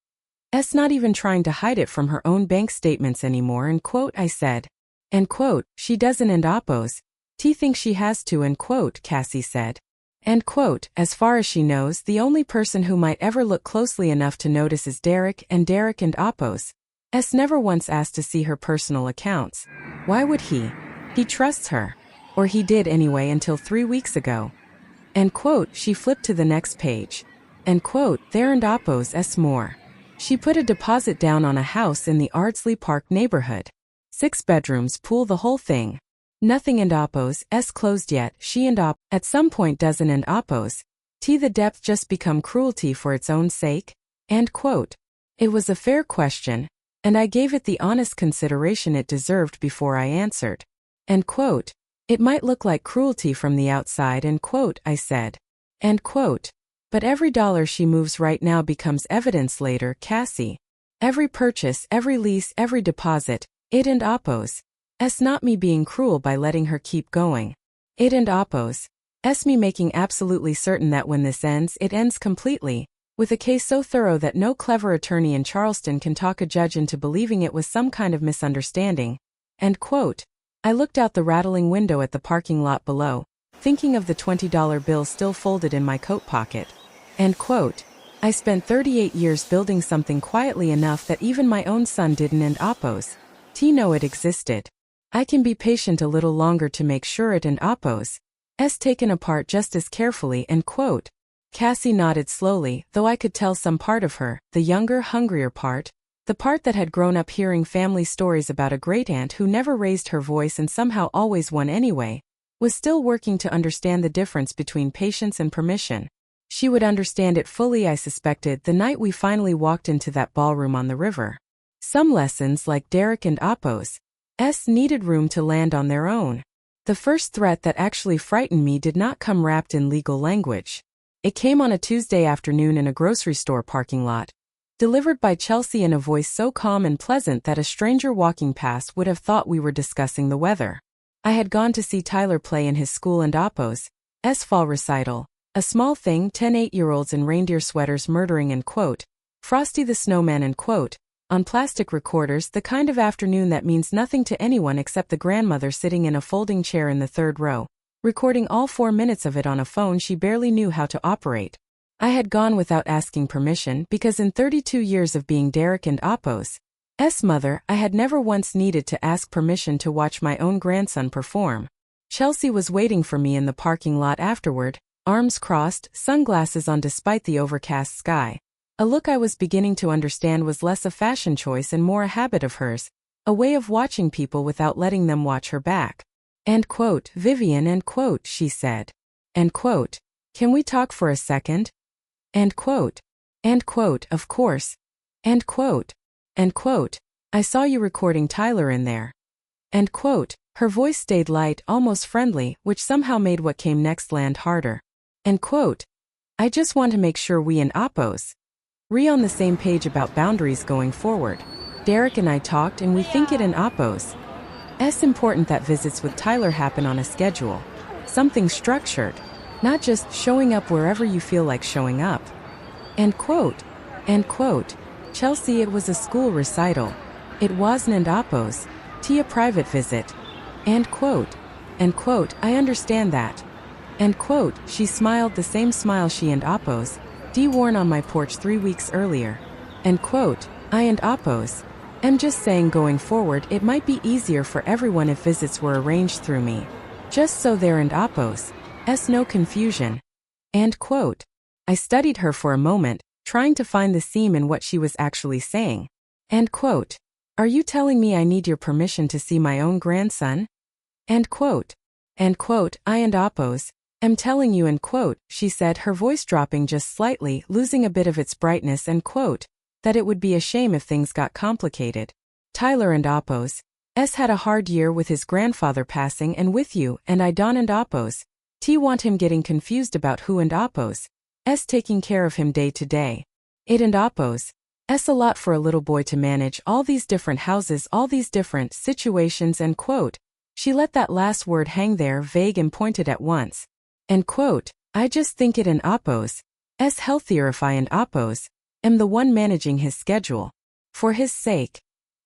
S not even trying to hide it from her own bank statements anymore, end quote, I said. End quote. She doesn't, and Oppos T thinks she has to, end quote, Cassie said. End quote. As far as she knows, the only person who might ever look closely enough to notice is Derek and Oppos S never once asked to see her personal accounts. Why would he? He trusts her. Or he did anyway until 3 weeks ago. End quote. She flipped to the next page. End quote. There, and Oppos S more. She put a deposit down on a house in the Ardsley Park neighborhood. 6 bedrooms, pool, the whole thing. Nothing, and Oppos S closed yet. She and at some point doesn't, and Oppos T the depth just become cruelty for its own sake? End quote. It was a fair question, and I gave it the honest consideration it deserved before I answered. End quote. It might look like cruelty from the outside, end quote, I said. End quote. But every dollar she moves right now becomes evidence later, Cassie. Every purchase, every lease, every deposit, it and Oppos. S not me being cruel by letting her keep going. It and Oppos. S me making absolutely certain that when this ends, it ends completely, with a case so thorough that no clever attorney in Charleston can talk a judge into believing it was some kind of misunderstanding. End quote. I looked out the rattling window at the parking lot below, thinking of the $20 bill still folded in my coat pocket. End quote. I spent 38 years building something quietly enough that even my own son didn't and Oppos. Know it existed. I can be patient a little longer to make sure it and Oppos. S taken apart just as carefully. End quote. Cassie nodded slowly, though I could tell some part of her, the younger, hungrier part, the part that had grown up hearing family stories about a great-aunt who never raised her voice and somehow always won anyway, was still working to understand the difference between patience and permission. She would understand it fully, I suspected, the night we finally walked into that ballroom on the river. Some lessons, like Derek and Oppos, needed room to land on their own. The first threat that actually frightened me did not come wrapped in legal language. It came on a Tuesday afternoon in a grocery store parking lot, delivered by Chelsea in a voice so calm and pleasant that a stranger walking past would have thought we were discussing the weather. I had gone to see Tyler play in his school and Oppos' fall recital, a small thing, 10 8-year-olds in reindeer sweaters murdering and quote, Frosty the Snowman and quote, on plastic recorders, the kind of afternoon that means nothing to anyone except the grandmother sitting in a folding chair in the third row, recording all 4 minutes of it on a phone she barely knew how to operate. I had gone without asking permission because in 32 years of being Derek and Oppos' mother, I had never once needed to ask permission to watch my own grandson perform. Chelsea was waiting for me in the parking lot afterward, arms crossed, sunglasses on despite the overcast sky. A look I was beginning to understand was less a fashion choice and more a habit of hers, a way of watching people without letting them watch her back. End quote. Vivian, end quote, she said. End quote. Can we talk for a second? End quote. End quote, of course. End quote. End quote. I saw you recording Tyler in there. End quote. Her voice stayed light, almost friendly, which somehow made what came next land harder. End quote. I just want to make sure we and Oppos on the same page about boundaries going forward. Derek and I talked and we think it and Oppos' important that visits with Tyler happen on a schedule. Something structured. Not just showing up wherever you feel like showing up. End quote. End quote. Chelsea, it was a school recital. It wasn't and Oppos' a private visit. End quote. End quote. I understand that. End quote. She smiled the same smile she and Oppos' worn on my porch 3 weeks earlier. End quote. I and Oppos' am just saying going forward it might be easier for everyone if visits were arranged through me. Just so there and Oppos' no confusion. End quote. I studied her for a moment, trying to find the seam in what she was actually saying. End quote. Are you telling me I need your permission to see my own grandson? End quote. End quote. I and Oppos' am telling you, end quote, she said, her voice dropping just slightly, losing a bit of its brightness, end quote, that it would be a shame if things got complicated. Tyler and Oppos' had a hard year with his grandfather passing and with you, and I Don and Oppos' want him getting confused about who and Oppos' taking care of him day to day. It and Oppos' a lot for a little boy to manage all these different houses, all these different situations, end quote. She let that last word hang there, vague and pointed at once. End quote. I just think it and Oppos' healthier if I and Oppos' am the one managing his schedule. For his sake.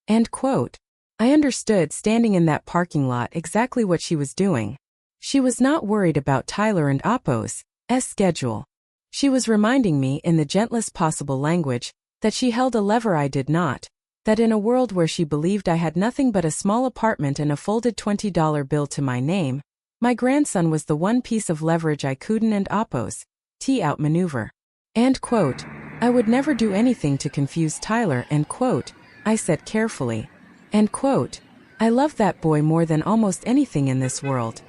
End quote. I understood standing in that parking lot exactly what she was doing. She was not worried about Tyler and Oppos' schedule. She was reminding me in the gentlest possible language that she held a lever I did not, that in a world where she believed I had nothing but a small apartment and a folded $20 bill to my name, my grandson was the one piece of leverage I couldn't and Oppos' outmaneuver. End quote. I would never do anything to confuse Tyler, end quote, I said carefully. End quote. I love that boy more than almost anything in this world.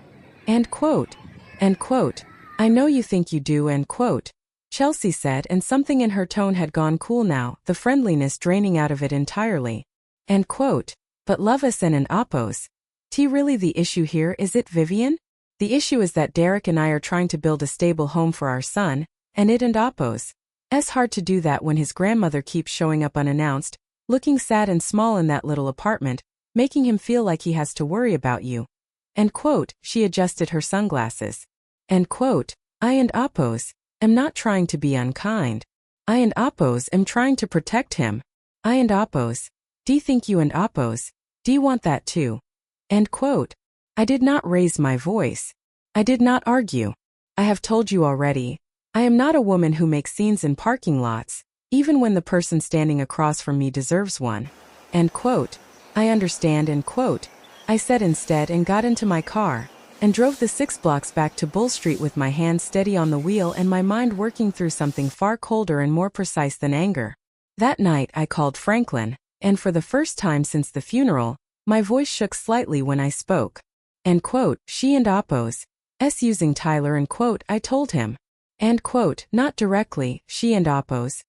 End quote. End quote. I know you think you do, end quote, Chelsea said, and something in her tone had gone cool now, the friendliness draining out of it entirely. End quote. But love us and Oppos' really the issue here, is it, Vivian? The issue is that Derek and I are trying to build a stable home for our son, And it and oppos. Hard to do that when his grandmother keeps showing up unannounced, looking sad and small in that little apartment, making him feel like he has to worry about you. End quote. She adjusted her sunglasses. End quote. I and oppos am not trying to be unkind. I and oppos am trying to protect him. I and oppos. Do you think you and oppos? Do you want that too? End quote. I did not raise my voice. I did not argue. I have told you already. I am not a woman who makes scenes in parking lots, even when the person standing across from me deserves one. End quote. I understand. End quote. I said instead and got into my car, and drove the 6 blocks back to Bull Street with my hands steady on the wheel and my mind working through something far colder and more precise than anger. That night I called Franklin, and for the first time since the funeral, my voice shook slightly when I spoke. End quote. She and oppos. Using Tyler. End quote. I told him. End quote. Not directly, she and oppos.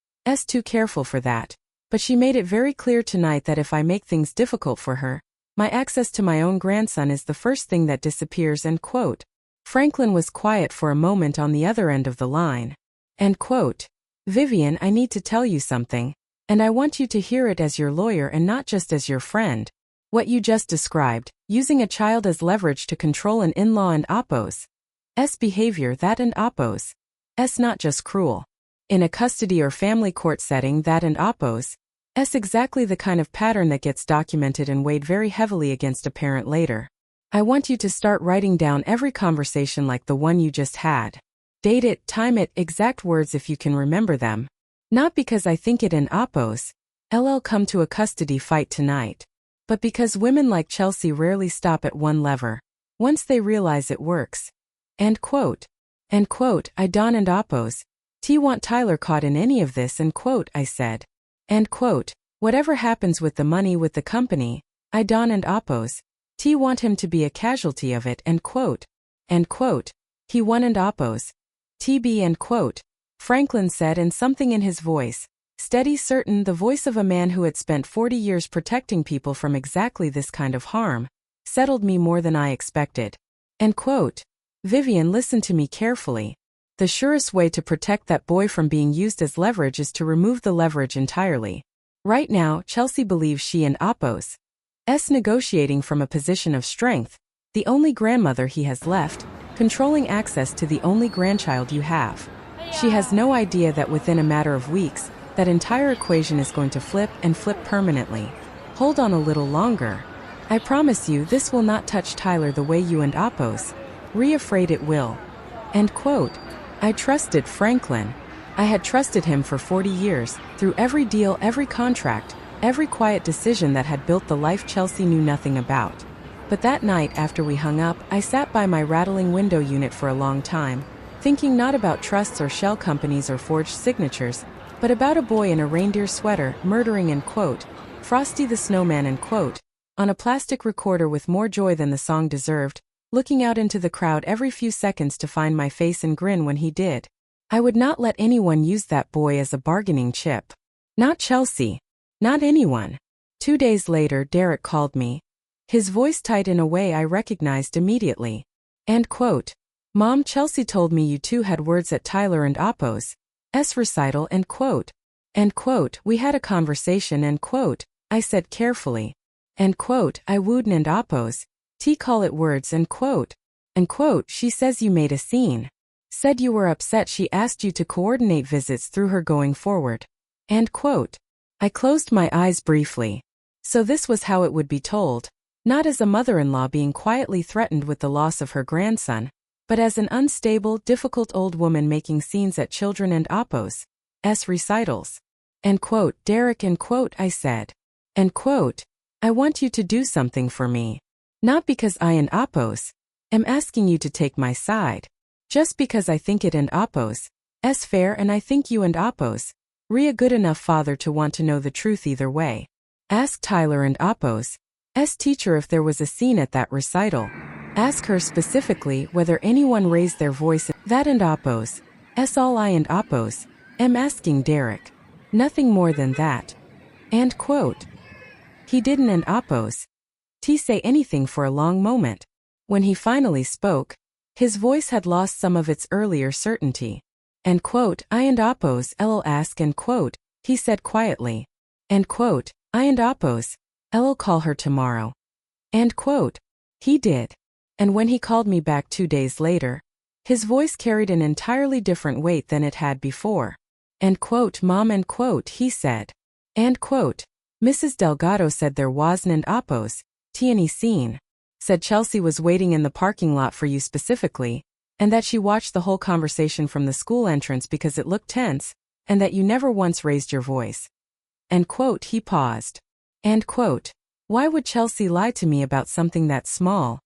Too careful for that. But she made it very clear tonight that if I make things difficult for her, my access to my own grandson is the first thing that disappears. End quote. Franklin was quiet for a moment on the other end of the line. End quote. Vivian, I need to tell you something, and I want you to hear it as your lawyer and not just as your friend. What you just described, using a child as leverage to control an in-law and oppos. Behavior that and oppos. Not just cruel. In a custody or family court setting, that and oppos. Exactly the kind of pattern that gets documented and weighed very heavily against a parent later. I want you to start writing down every conversation like the one you just had. Date it, time it, exact words if you can remember them. Not because I think it and oppos. Come to a custody fight tonight. But because women like Chelsea rarely stop at one lever, once they realize it works. End quote. End quote. I Don and oppos. Want Tyler caught in any of this. End quote. I said. End quote. Whatever happens with the money with the company, I Don and oppos. Want him to be a casualty of it. End quote. End quote. He won and oppos. End quote. Franklin said, and something in his voice, steady, certain, the voice of a man who had spent 40 years protecting people from exactly this kind of harm, settled me more than I expected. End quote. Vivian, listen to me carefully. The surest way to protect that boy from being used as leverage is to remove the leverage entirely. Right now, Chelsea believes she and oppos. Negotiating from a position of strength, the only grandmother he has left, controlling access to the only grandchild you have. She has no idea that within a matter of weeks, that entire equation is going to flip and flip permanently. Hold on a little longer. I promise you this will not touch Tyler the way you and oppos. Afraid it will. End quote. I trusted Franklin. I had trusted him for 40 years, through every deal, every contract, every quiet decision that had built the life Chelsea knew nothing about. But that night after we hung up, I sat by my rattling window unit for a long time, thinking not about trusts or shell companies or forged signatures, but about a boy in a reindeer sweater, murdering, end quote, Frosty the Snowman, end quote, on a plastic recorder with more joy than the song deserved, looking out into the crowd every few seconds to find my face and grin when he did. I would not let anyone use that boy as a bargaining chip. Not Chelsea. Not anyone. 2 days later, Derek called me. His voice tight in a way I recognized immediately. End quote. Mom, Chelsea told me you two had words at Tyler and oppos. Recital, end quote. End quote. We had a conversation, end quote. I said carefully. End quote. I wooed and oppos. Call it words, end quote. End quote. She says you made a scene. Said you were upset she asked you to coordinate visits through her going forward. End quote. I closed my eyes briefly. So this was how it would be told. Not as a mother-in-law being quietly threatened with the loss of her grandson, but as an unstable, difficult old woman making scenes at children and oppos. Recitals. End quote. Derek, end quote, I said. End quote. I want you to do something for me. Not because I and oppos am asking you to take my side. Just because I think it and oppos fair, and I think you and oppos a good enough father to want to know the truth either way. Ask Tyler and oppos teacher if there was a scene at that recital. Ask her specifically whether anyone raised their voice. That and oppos. All I and oppos am asking Derek. Nothing more than that. End quote. He didn't and oppos say anything for a long moment. When he finally spoke, his voice had lost some of its earlier certainty. End quote. I and Oppos, Ll ask, end quote, he said quietly. End quote. I and Oppos, Ll call her tomorrow. End quote. He did. And when he called me back 2 days later, his voice carried an entirely different weight than it had before. End quote. Mom, end quote, he said. End quote. Mrs. Delgado said there wasn't and Oppos, any scene. Said Chelsea was waiting in the parking lot for you specifically, and that she watched the whole conversation from the school entrance because it looked tense, and that you never once raised your voice. End quote. He paused. End quote. Why would Chelsea lie to me about something that small?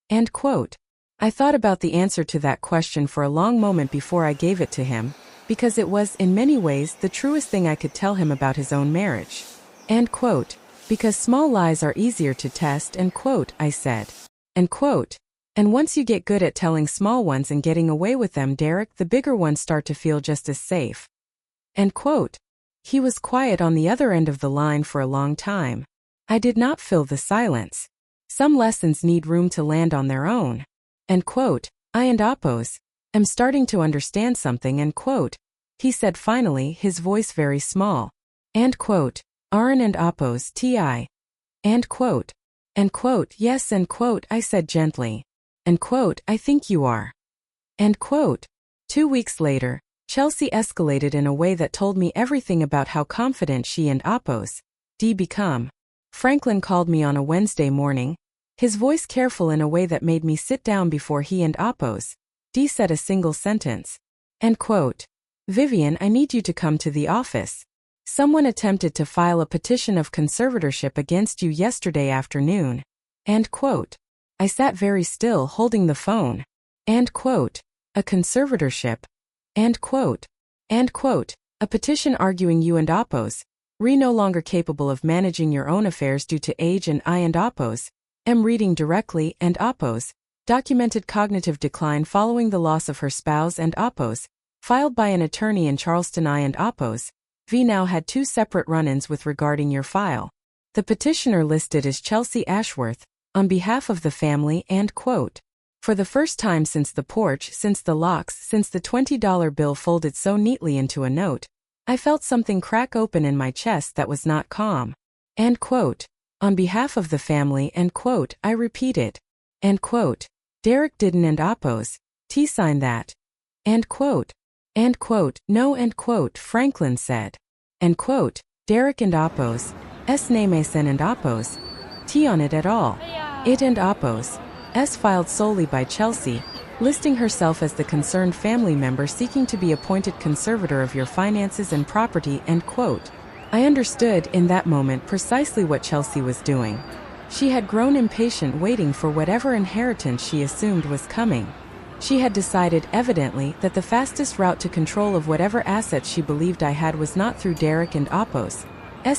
End quote. I thought about the answer to that question for a long moment before I gave it to him, because it was, in many ways, the truest thing I could tell him about his own marriage. End quote. Because small lies are easier to test, end quote, I said. End quote. And once you get good at telling small ones and getting away with them, Derek, the bigger ones start to feel just as safe. End quote. He was quiet on the other end of the line for a long time. I did not fill the silence. Some lessons need room to land on their own. End quote. I and Oppos, am starting to understand something, end quote, he said finally, his voice very small. End quote. Aaron and Oppos, Ti. End quote. End quote. Yes, end quote, I said gently. End quote. I think you are. End quote. 2 weeks later, Chelsea escalated in a way that told me everything about how confident she and Oppos become. Franklin called me on a Wednesday morning, his voice careful in a way that made me sit down before he and Oppos said a single sentence. End quote. Vivian, I need you to come to the office. Someone attempted to file a petition of conservatorship against you yesterday afternoon. End quote. I sat very still holding the phone. End quote. A conservatorship. End quote. End quote. A petition arguing you and Oppos no longer capable of managing your own affairs due to age, and I and Oppos am reading directly, and Oppos documented cognitive decline following the loss of her spouse, and Oppos filed by an attorney in Charleston. I and Oppos now had 2 separate run-ins with regarding your file. The petitioner listed is Chelsea Ashworth, on behalf of the family, end quote. For the first time since the porch, since the locks, since the $20 bill folded so neatly into a note, I felt something crack open in my chest that was not calm. End quote. On behalf of the family, end quote, I repeated. End quote. Derek didn't and Oppos sign that. End quote. End quote. No, end quote, Franklin said. End quote. Derek and Oppos name and Oppos on it at all. It and Oppos filed solely by Chelsea, listing herself as the concerned family member seeking to be appointed conservator of your finances and property, end quote. I understood in that moment precisely what Chelsea was doing. She had grown impatient waiting for whatever inheritance she assumed was coming. She had decided, evidently, that the fastest route to control of whatever assets she believed I had was not through Derek and Oppos'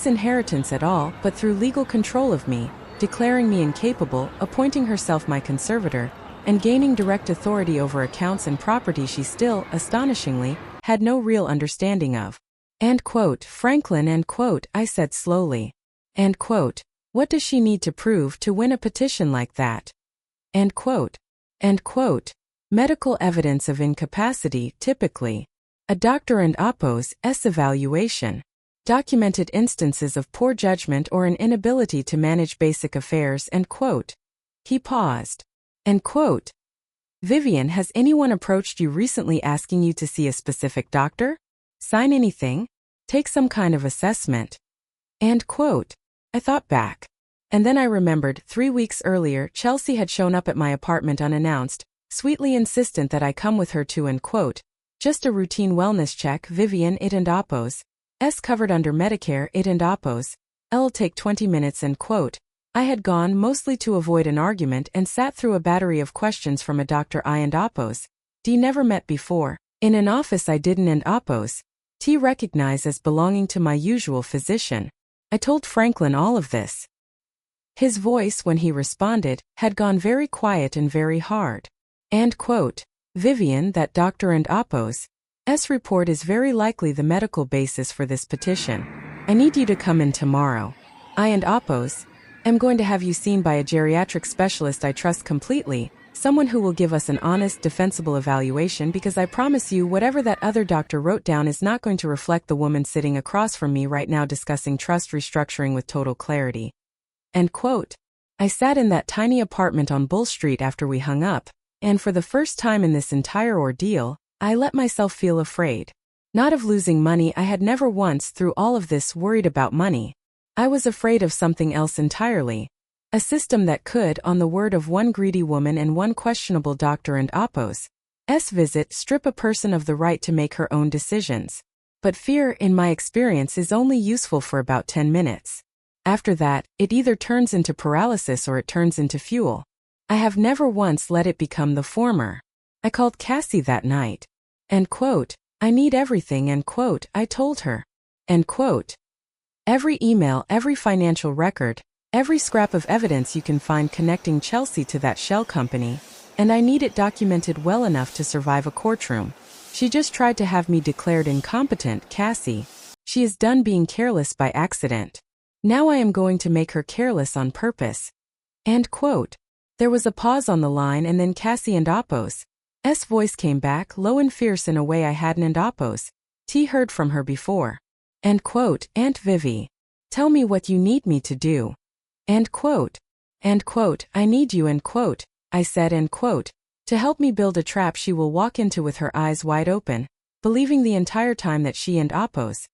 inheritance at all, but through legal control of me, declaring me incapable, appointing herself my conservator, and gaining direct authority over accounts and property she still, astonishingly, had no real understanding of. End quote. Franklin, end quote, I said slowly. End quote. What does she need to prove to win a petition like that? End quote. End quote. Medical evidence of incapacity, typically. A doctor and Oppos' evaluation. Documented instances of poor judgment or an inability to manage basic affairs, end quote. He paused. End quote. Vivian, has anyone approached you recently asking you to see a specific doctor? Sign anything? Take some kind of assessment? End quote. I thought back. And then I remembered, 3 weeks earlier, Chelsea had shown up at my apartment unannounced, sweetly insistent that I come with her to, end quote, just a routine wellness check. Vivian, it and Oppos covered under Medicare, it and Oppos I'll take 20 minutes, end quote. I had gone mostly to avoid an argument and sat through a battery of questions from a doctor I and Oppos never met before, in an office I didn't and Oppos recognize as belonging to my usual physician. I told Franklin all of this. His voice, when he responded, had gone very quiet and very hard. End quote. Vivian, that Dr. and Oppos' report is very likely the medical basis for this petition. I need you to come in tomorrow. I and Oppos am going to have you seen by a geriatric specialist I trust completely, Someone who will give us an honest, defensible evaluation, because I promise you whatever that other doctor wrote down is not going to reflect the woman sitting across from me right now discussing trust restructuring with total clarity. End quote. I sat in that tiny apartment on Bull Street after we hung up, and for the first time in this entire ordeal, I let myself feel afraid. Not of losing money. I had never once through all of this worried about money. I was afraid of something else entirely. A system that could, on the word of one greedy woman and one questionable doctor and Oppo's visit, strip a person of the right to make her own decisions. But fear, in my experience, is only useful for about 10 minutes. After that, it either turns into paralysis or it turns into fuel. I have never once let it become the former. I called Cassie that night. End quote. I need everything, end quote, I told her. End quote. Every email, every financial record, every scrap of evidence you can find connecting Chelsea to that shell company, and I need it documented well enough to survive a courtroom. She just tried to have me declared incompetent, Cassie. She is done being careless by accident. Now I am going to make her careless on purpose. End quote. There was a pause on the line, and then Cassie and Oppo's voice came back, low and fierce in a way I hadn't and Oppo's heard from her before. End quote. Aunt Vivi, tell me what you need me to do. End quote. End quote. I need you, end quote, I said, end quote, to help me build a trap she will walk into with her eyes wide open, believing the entire time that she and Oppo's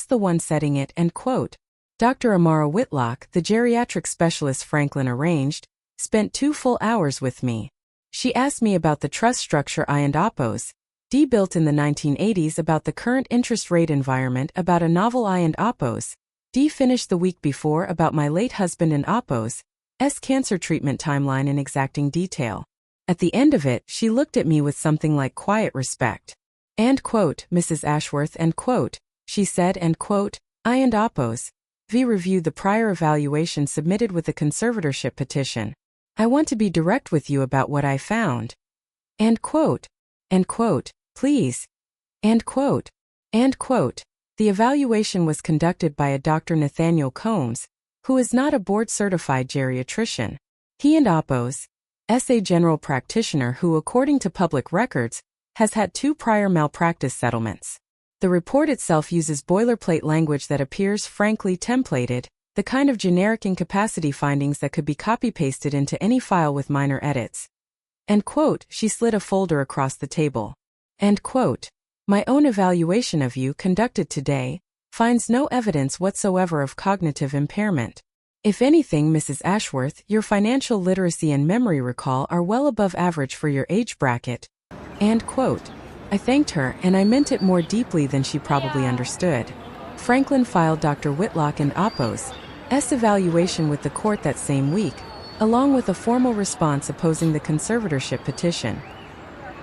the one setting it, end quote. Dr. Amara Whitlock, the geriatric specialist Franklin arranged, spent 2 full hours with me. She asked me about the trust structure I and Oppo's built in the 1980s, about the current interest rate environment, about a novel I and Oppo's finished the week before, about my late husband and Oppo's cancer treatment timeline in exacting detail. At the end of it, she looked at me with something like quiet respect. End quote. Mrs. Ashworth, end quote, she said, end quote, I and Oppo's reviewed the prior evaluation submitted with the conservatorship petition. I want to be direct with you about what I found. End quote. End quote. Please. End quote. End quote. The evaluation was conducted by a Dr. Nathaniel Combs, who is not a board-certified geriatrician. He and Oppo's a general practitioner who, according to public records, has had 2 prior malpractice settlements. The report itself uses boilerplate language that appears frankly templated, the kind of generic incapacity findings that could be copy-pasted into any file with minor edits. End quote. She slid a folder across the table. End quote. My own evaluation of you, conducted today, finds no evidence whatsoever of cognitive impairment. If anything, Mrs. Ashworth, your financial literacy and memory recall are well above average for your age bracket. End quote. I thanked her, and I meant it more deeply than she probably understood. Franklin filed Dr. Whitlock and Oppo's evaluation with the court that same week, along with a formal response opposing the conservatorship petition.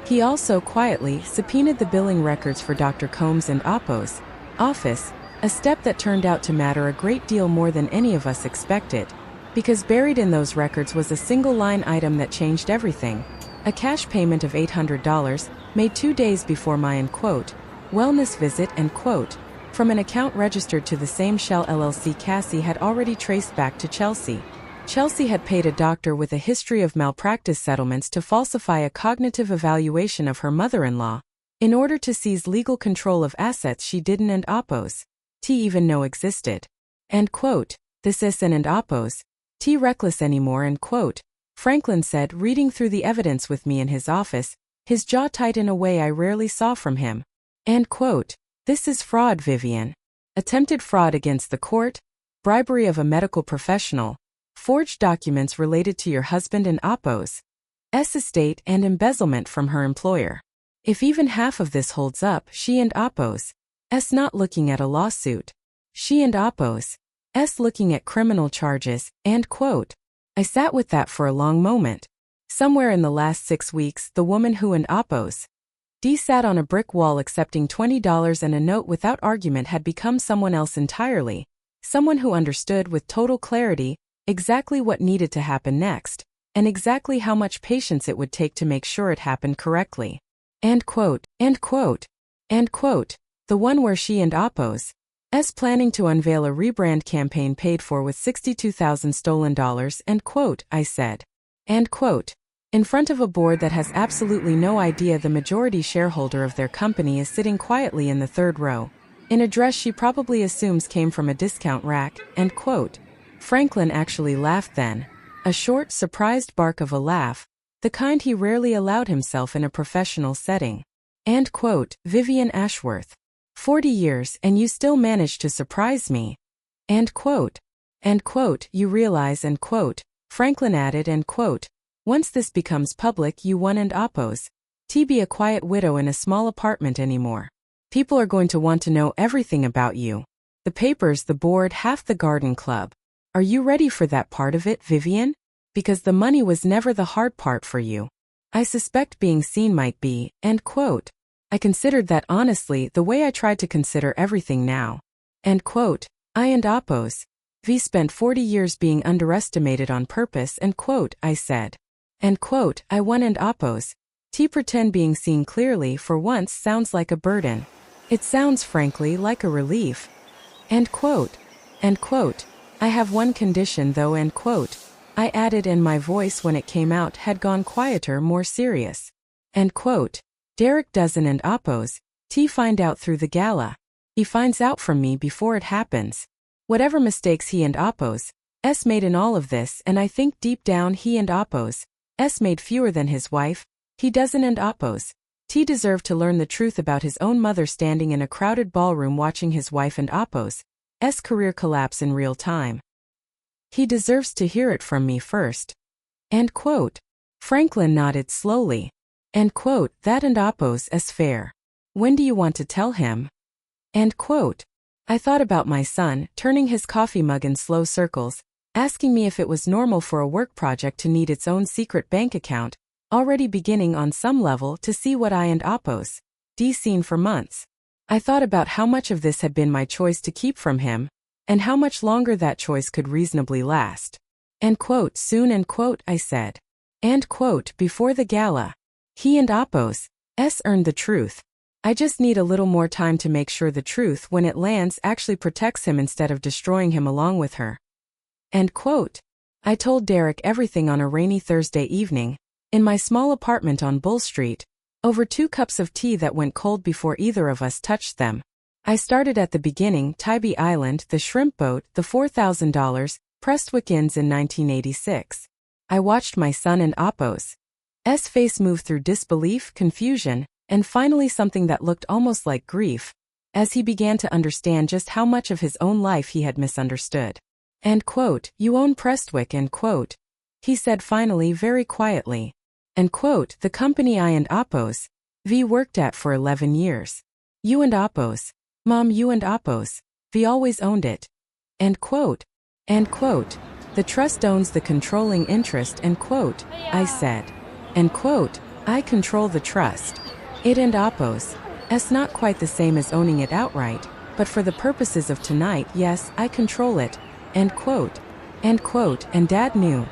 He also quietly subpoenaed the billing records for Dr. Combs and Oppo's office, a step that turned out to matter a great deal more than any of us expected, because buried in those records was a single line item that changed everything: a cash payment of $800 made 2 days before my end quote wellness visit, end quote, from an account registered to the same Shell LLC Cassie had already traced back to Chelsea. Chelsea had paid a doctor with a history of malpractice settlements to falsify a cognitive evaluation of her mother-in-law, in order to seize legal control of assets she didn't and Oppo's even know existed. End quote. This isn't and Oppo's reckless anymore, end quote, Franklin said, reading through the evidence with me in his office, his jaw tight in a way I rarely saw from him. End quote. This is fraud, Vivian. Attempted fraud against the court, bribery of a medical professional, forged documents related to your husband and Oppo's estate, and embezzlement from her employer. If even half of this holds up, she and Oppo's not looking at a lawsuit. She and Oppo's looking at criminal charges, end quote. I sat with that for a long moment. Somewhere in the last 6 weeks, the woman who and Oppo's sat on a brick wall accepting $20 and a note without argument had become someone else entirely, someone who understood with total clarity exactly what needed to happen next, and exactly how much patience it would take to make sure it happened correctly. End quote. End quote. End quote. The one where she and Oppo's planning to unveil a rebrand campaign paid for with $62,000 stolen dollars, end quote, I said. End quote. In front of a board that has absolutely no idea the majority shareholder of their company is sitting quietly in the third row, in a dress she probably assumes came from a discount rack, end quote. Franklin actually laughed then. A short, surprised bark of a laugh, the kind he rarely allowed himself in a professional setting. End quote. Vivian Ashworth. 40 years and you still manage to surprise me. End quote. End quote. You realize, end quote. Franklin added, end quote. Once this becomes public, you won and oppose. Be a quiet widow in a small apartment anymore. People are going to want to know everything about you. The papers, the board, half the garden club. Are you ready for that part of it, Vivian? Because the money was never the hard part for you. I suspect being seen might be, end quote. I considered that honestly the way I tried to consider everything now. End quote. I and oppose. V spent 40 years being underestimated on purpose, end quote, I said. End quote. I won and oppose. Pretend being seen clearly for once sounds like a burden. It sounds frankly like a relief. End quote. End quote. I have one condition though, end quote. I added, and my voice when it came out had gone quieter, more serious. End quote. Derek doesn't and oppose. Find out through the gala. He finds out from me before it happens. Whatever mistakes he and oppose made in all of this, and I think deep down he and oppose made fewer than his wife, he doesn't and oppose. Deserved to learn the truth about his own mother standing in a crowded ballroom watching his wife and oppose career collapse in real time. He deserves to hear it from me first. End quote. Franklin nodded slowly. End quote. That and oppose fair. When do you want to tell him? End quote. I thought about my son, turning his coffee mug in slow circles, asking me if it was normal for a work project to need its own secret bank account, already beginning on some level to see what I and oppose seen for months. I thought about how much of this had been my choice to keep from him, and how much longer that choice could reasonably last. End quote. Soon, end quote, I said. End quote. Before the gala. He and oppose earned the truth. I just need a little more time to make sure the truth, when it lands, actually protects him instead of destroying him along with her. End quote. I told Derek everything on a rainy Thursday evening, in my small apartment on Bull Street, over 2 cups of tea that went cold before either of us touched them. I started at the beginning, Tybee Island, the shrimp boat, the $4,000, Prestwick Inns in 1986. I watched my son and oppose face move through disbelief, confusion, and finally something that looked almost like grief, as he began to understand just how much of his own life he had misunderstood. End quote. You own Prestwick, end quote. He said finally very quietly. End quote. The company I and oppose worked at for 11 years. You and oppose. Mom, you and oppose. Always owned it. End quote. End quote. The trust owns the controlling interest, end quote, I said. End quote. I control the trust. It and oppose not quite the same as owning it outright, but for the purposes of tonight, yes, I control it. End quote. End quote. And Dad knew.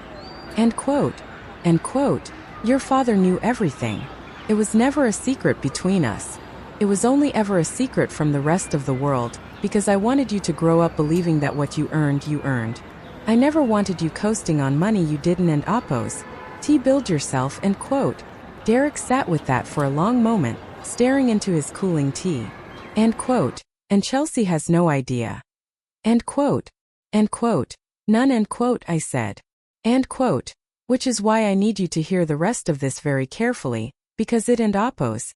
End quote. End quote. Your father knew everything. It was never a secret between us. It was only ever a secret from the rest of the world, because I wanted you to grow up believing that what you earned. I never wanted you coasting on money you didn't and oppose. Build yourself, end quote. Derek sat with that for a long moment, staring into his cooling tea. End quote. And Chelsea has no idea. End quote. End quote. None, end quote, I said. End quote. Which is why I need you to hear the rest of this very carefully, because it and oppose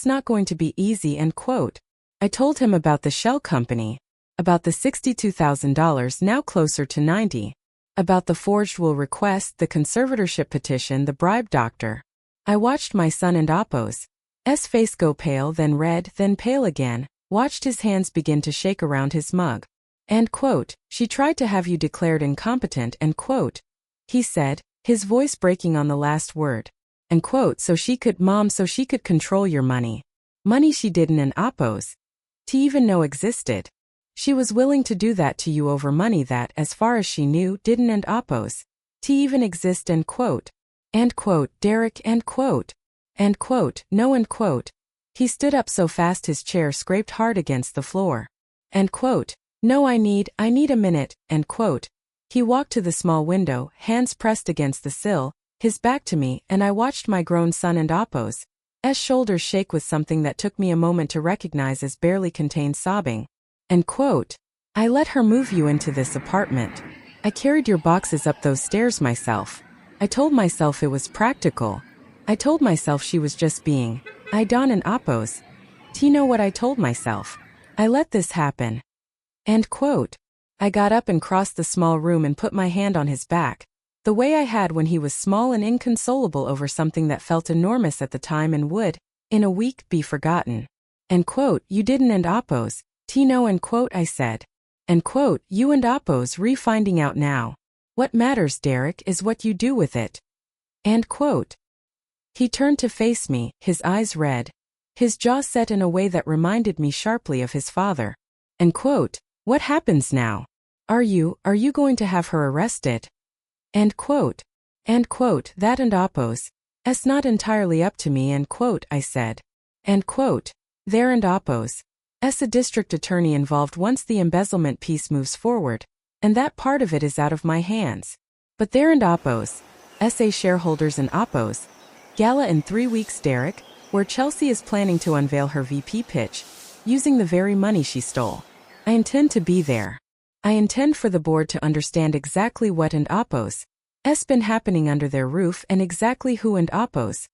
not going to be easy, end quote. I told him about the shell company, about the $62,000 now closer to 90, about the forged will request, the conservatorship petition, the bribe doctor. I watched my son and oppose face go pale, then red, then pale again, watched his hands begin to shake around his mug. End quote. She tried to have you declared incompetent, end quote. He said, his voice breaking on the last word. End quote. So she could control your money. Money she didn't and oppose even know existed. She was willing to do that to you over money that, as far as she knew, didn't and oppose even exist, end quote. End quote. Derek, end quote. End quote. No, end quote. He stood up so fast his chair scraped hard against the floor. End quote. No, I need a minute, end quote. He walked to the small window, hands pressed against the sill, his back to me, and I watched my grown son and Appo's shoulders shake with something that took me a moment to recognize as barely contained sobbing. End quote. I let her move you into this apartment. I carried your boxes up those stairs myself. I told myself it was practical. I told myself she was just being. I Don and Appo's. Do you know what I told myself? I let this happen. End quote. I got up and crossed the small room and put my hand on his back, the way I had when he was small and inconsolable over something that felt enormous at the time and would, in a week, be forgotten. End quote. You didn't and Appo's. Tino end quote. I said. End quote. You and Appo's finding out now. What matters, Derek, is what you do with it. End quote. He turned to face me, his eyes red, his jaw set in a way that reminded me sharply of his father. End quote. What happens now? Are you going to have her arrested? End quote. End quote. That and Appo's. It's not entirely up to me, end quote, I said. End quote. There and Appo's. A district attorney involved once the embezzlement piece moves forward, and that part of it is out of my hands. But there and Appo's. SA shareholders and Appo's. Gala in 3 weeks, Derek, where Chelsea is planning to unveil her VP pitch, using the very money she stole. I intend to be there. I intend for the board to understand exactly what and Appo's been happening under their roof and exactly who and Appo's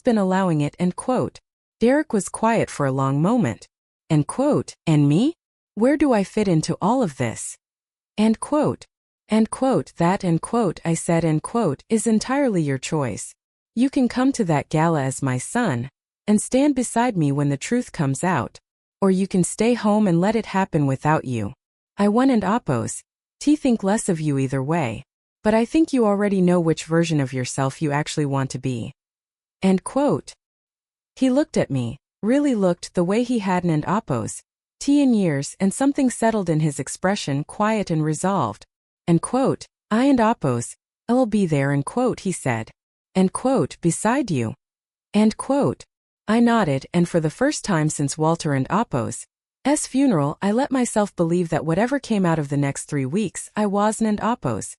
been allowing it, end quote. Derek was quiet for a long moment. End quote. And me? Where do I fit into all of this? End quote. End quote. That, end quote, I said, end quote, is entirely your choice. You can come to that gala as my son and stand beside me when the truth comes out, or you can stay home and let it happen without you. I won and Appo's. Think less of you either way, but I think you already know which version of yourself you actually want to be. End quote. He looked at me, really looked the way he hadn't and Appo's in years, and something settled in his expression, quiet and resolved. End quote. I and Appo's. I'll be there, end quote, he said. End quote. Beside you. End quote. I nodded, and for the first time since Walter and Appo's funeral, I let myself believe that whatever came out of the next 3 weeks, I wasn't and Appo's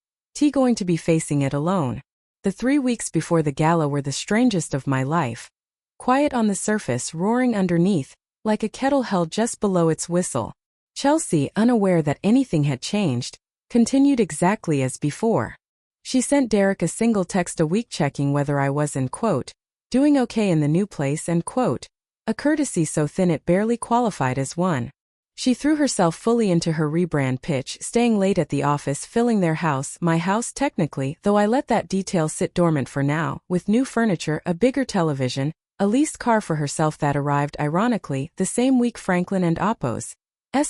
going to be facing it alone. The 3 weeks before the gala were the strangest of my life. Quiet on the surface, roaring underneath, like a kettle held just below its whistle. Chelsea, unaware that anything had changed, continued exactly as before. She sent Derek a single text a week checking whether I was, end quote, doing okay in the new place, end quote. A courtesy so thin it barely qualified as one. She threw herself fully into her rebrand pitch, staying late at the office, filling their house, my house technically, though I let that detail sit dormant for now, with new furniture, a bigger television, a leased car for herself that arrived, ironically, the same week Franklin and Appo's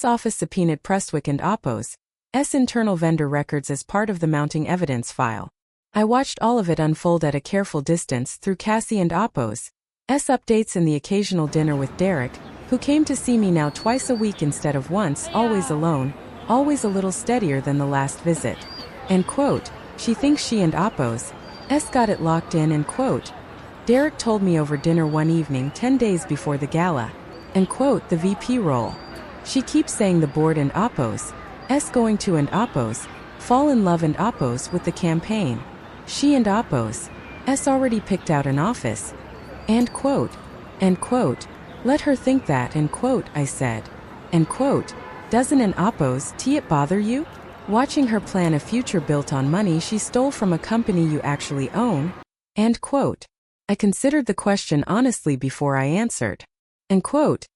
office subpoenaed Prestwick and Appo's internal vendor records as part of the mounting evidence file. I watched all of it unfold at a careful distance through Cassie and Appo's updates and the occasional dinner with Derek, who came to see me now twice a week instead of once, always alone, always a little steadier than the last visit. End quote. She thinks she and Appo's got it locked in, end quote. Derek told me over dinner one evening 10 days before the gala. End quote. The VP role. She keeps saying the board and Appo's going to and Appo's fall in love and Appo's with the campaign. She and Appo's already picked out an office. End quote. End quote. Let her think that, end quote, I said. End quote. Doesn't an Appo's it bother you? Watching her plan a future built on money she stole from a company you actually own? End quote. I considered the question honestly before I answered. End quote.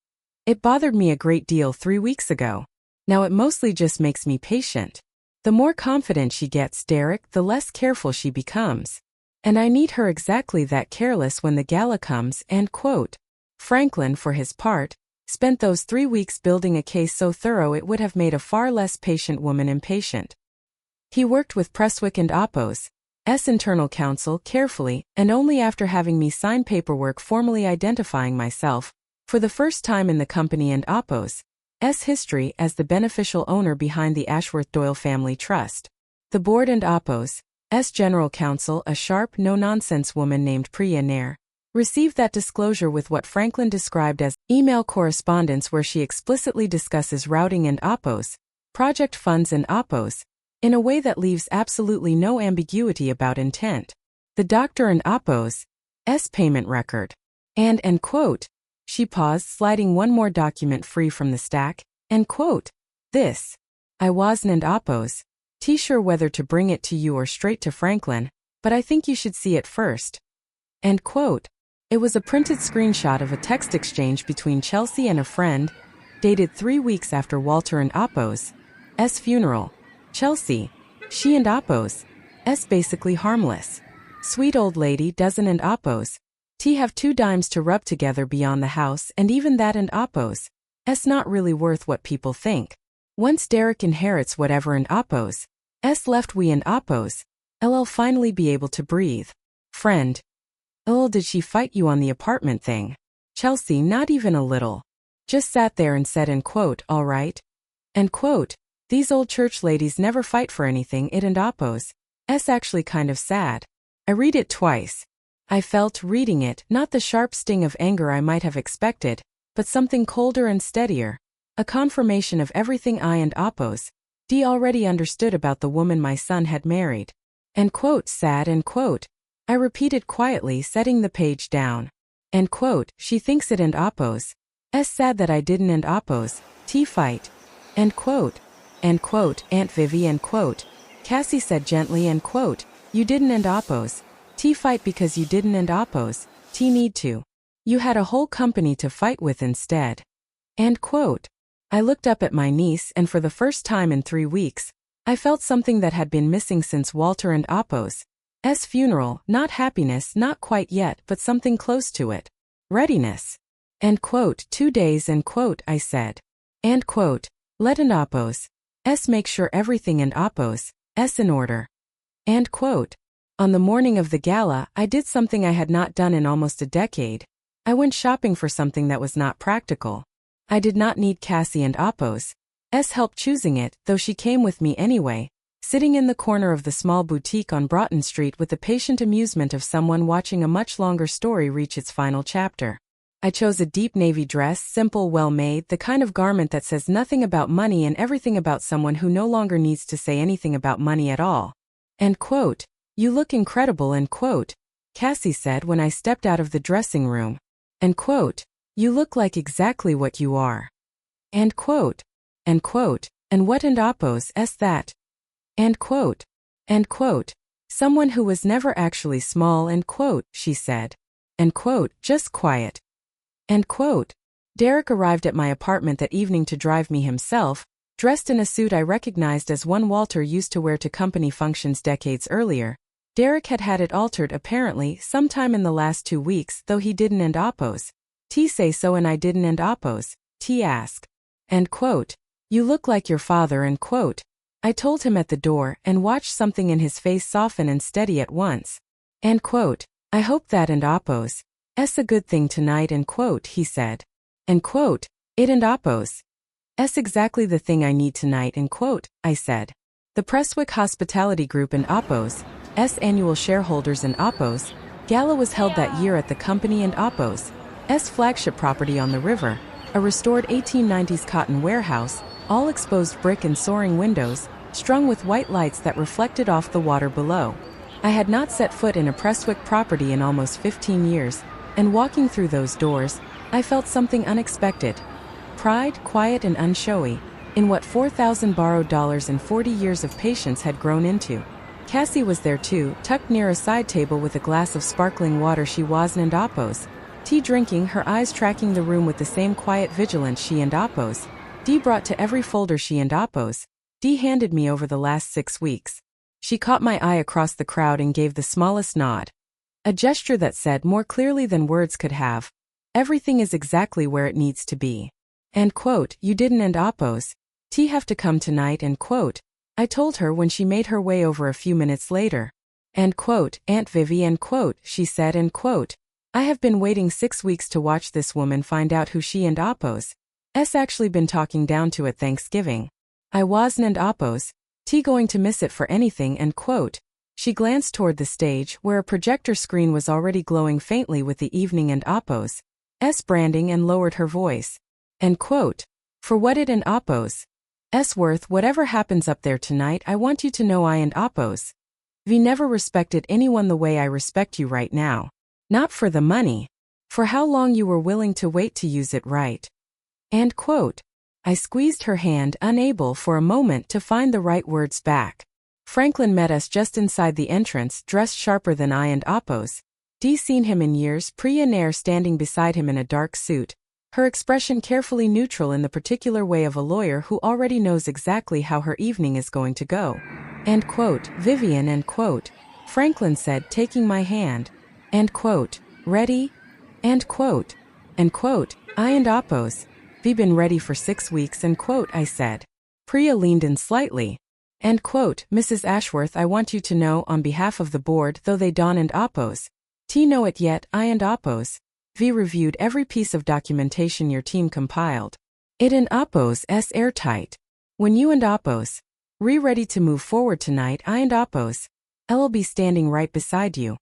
It bothered me a great deal 3 weeks ago. Now it mostly just makes me patient. The more confident she gets, Derek, the less careful she becomes. And I need her exactly that careless when the gala comes, end quote. Franklin, for his part, spent those 3 weeks building a case so thorough it would have made a far less patient woman impatient. He worked with Prestwick and Appo's internal counsel carefully, and only after having me sign paperwork formally identifying myself, for the first time in the company and Appo's history as the beneficial owner behind the Ashworth-Doyle Family Trust. The board and Appo's general counsel, a sharp, no-nonsense woman named Priya Nair, received that disclosure with what Franklin described as email correspondence where she explicitly discusses routing and Appo's project funds and Appo's in a way that leaves absolutely no ambiguity about intent. The doctor and Apo's payment record. And quote. She paused, sliding one more document free from the stack, and quote. This. I wasn't Apo's. Sure whether to bring it to you or straight to Franklin, but I think you should see it first. End quote. It was a printed screenshot of a text exchange between Chelsea and a friend, dated 3 weeks after Walter and Apo's funeral. Chelsea. She and Apo's basically harmless. Sweet old lady doesn't and Apo's have 2 dimes to rub together beyond the house, and even that and Apo's not really worth what people think. Once Derek inherits whatever and Apo's left, we and Apo's I'll finally be able to breathe. Friend. Did she fight you on the apartment thing? Chelsea, not even a little. Just sat there and said, end quote, all right. End quote. These old church ladies never fight for anything. It and Apo's actually kind of sad. I read it twice. I felt, reading it, not the sharp sting of anger I might have expected, but something colder and steadier. A confirmation of everything I and Apo's already understood about the woman my son had married. End quote, sad, end quote. I repeated quietly, setting the page down. End quote, she thinks it and Apo's sad that I didn't and Apo's fight. End quote. End quote, Aunt Vivi, end quote. Cassie said gently, end quote, you didn't and Apo's fight because you didn't and Apo's need to. You had a whole company to fight with instead. End quote. I looked up at my niece, and for the first time in 3 weeks, I felt something that had been missing since Walter and Apo's funeral. Not happiness, not quite yet, but something close to it. Readiness. End quote, 2 days, end quote, I said. End quote, let and Apo's make sure everything and Apo's in order. End quote. On the morning of the gala, I did something I had not done in almost a decade. I went shopping for something that was not practical. I did not need Cassie and Apo's help choosing it, though she came with me anyway, sitting in the corner of the small boutique on Broughton Street with the patient amusement of someone watching a much longer story reach its final chapter. I chose a deep navy dress, simple, well-made, the kind of garment that says nothing about money and everything about someone who no longer needs to say anything about money at all. End quote. You look incredible, end quote, Cassie said when I stepped out of the dressing room. End quote. You look like exactly what you are. End quote. End quote. And what and Apo's that? End quote. End quote. Someone who was never actually small, end quote, she said. End quote, just quiet. End quote. Derek arrived at my apartment that evening to drive me himself, dressed in a suit I recognized as one Walter used to wear to company functions decades earlier. Derek had had it altered apparently sometime in the last 2 weeks, though he didn't and Apo's say so, and I didn't and Apo's ask. End quote. You look like your father, end quote. I told him at the door, and watched something in his face soften and steady at once. End quote. I hope that and Apo's a good thing tonight, end quote, he said. End quote. It and Apo's exactly the thing I need tonight, end quote, I said. The Prestwick Hospitality Group and Apo's annual shareholders and Apo's gala was held that year at the company and Apo's flagship property on the river, a restored 1890s cotton warehouse, all exposed brick and soaring windows, strung with white lights that reflected off the water below. I had not set foot in a Prestwick property in almost 15 years, and walking through those doors, I felt something unexpected. Pride, quiet and unshowy, in what 4,000 borrowed dollars and 40 years of patience had grown into. Cassie was there too, tucked near a side table with a glass of sparkling water she wasn't and Apo's drinking, her eyes tracking the room with the same quiet vigilance she and Apo's brought to every folder she and Apo's handed me over the last 6 weeks. She caught my eye across the crowd and gave the smallest nod. A gesture that said more clearly than words could have, everything is exactly where it needs to be. End quote, you didn't and Apo's have to come tonight, end quote, I told her when she made her way over a few minutes later. End quote, Aunt Vivi, end quote, she said, end quote. I have been waiting 6 weeks to watch this woman find out who she and Apo's actually been talking down to at Thanksgiving. I wasn't and Apo's going to miss it for anything, end quote. She glanced toward the stage, where a projector screen was already glowing faintly with the evening and Apo's branding, and lowered her voice. End quote. For what it and Apo's worth, whatever happens up there tonight, I want you to know I and Apo's V never respected anyone the way I respect you right now. Not for the money. For how long you were willing to wait to use it right. End quote. I squeezed her hand, unable for a moment to find the right words back. Franklin met us just inside the entrance, dressed sharper than I and Oppos. D seen him in years, Priya Nair standing beside him in a dark suit, her expression carefully neutral in the particular way of a lawyer who already knows exactly how her evening is going to go. End quote. Vivian, end quote. Franklin said, taking my hand. End quote. Ready? End quote. End quote. I and Oppos. V been ready for 6 weeks, end quote, I said. Priya leaned in slightly. End quote. Mrs. Ashworth, I want you to know on behalf of the board, though they Don and Oppos. T know it yet, I and Oppos. V reviewed every piece of documentation your team compiled. It and Oppos s airtight. When you and Oppos ready to move forward tonight, I and Oppos I'll be standing right beside you.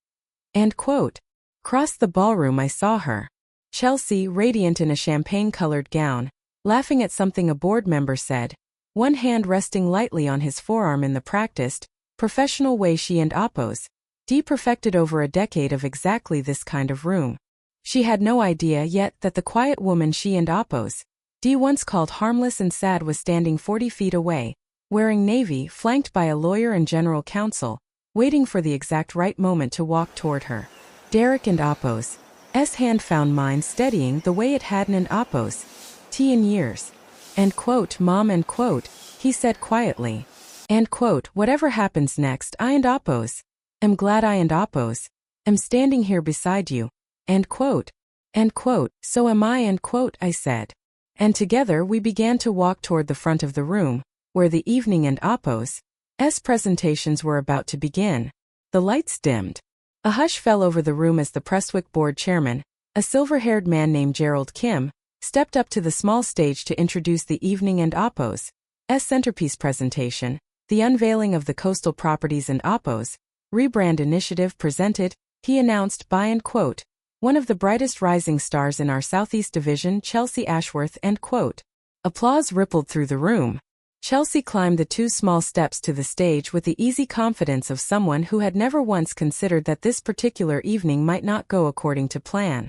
End quote. Crossed the ballroom I saw her. Chelsea, radiant in a champagne-colored gown, laughing at something a board member said, one hand resting lightly on his forearm in the practiced, professional way she and Oppos D perfected over a decade of exactly this kind of room. She had no idea yet that the quiet woman she and Oppos D once called harmless and sad was standing 40 feet away, wearing navy, flanked by a lawyer and general counsel, waiting for the exact right moment to walk toward her. Derek and Oppos S hand found mine, steadying the way it hadn't in Oppos T in years. End quote. Mom, end quote, he said quietly. End quote. Whatever happens next, I and Oppos am glad I and Oppos am standing here beside you. End quote. End quote. So am I, end quote, I said. And together we began to walk toward the front of the room, where the evening and Oppos S presentations were about to begin. The lights dimmed. A hush fell over the room as the Prestwick board chairman, a silver-haired man named Gerald Kim, stepped up to the small stage to introduce the evening and Oppos S centerpiece presentation, the unveiling of the coastal properties and Oppos rebrand initiative presented. He announced by, end quote, one of the brightest rising stars in our Southeast Division, Chelsea Ashworth, end quote. Applause rippled through the room. Chelsea climbed the 2 small steps to the stage with the easy confidence of someone who had never once considered that this particular evening might not go according to plan.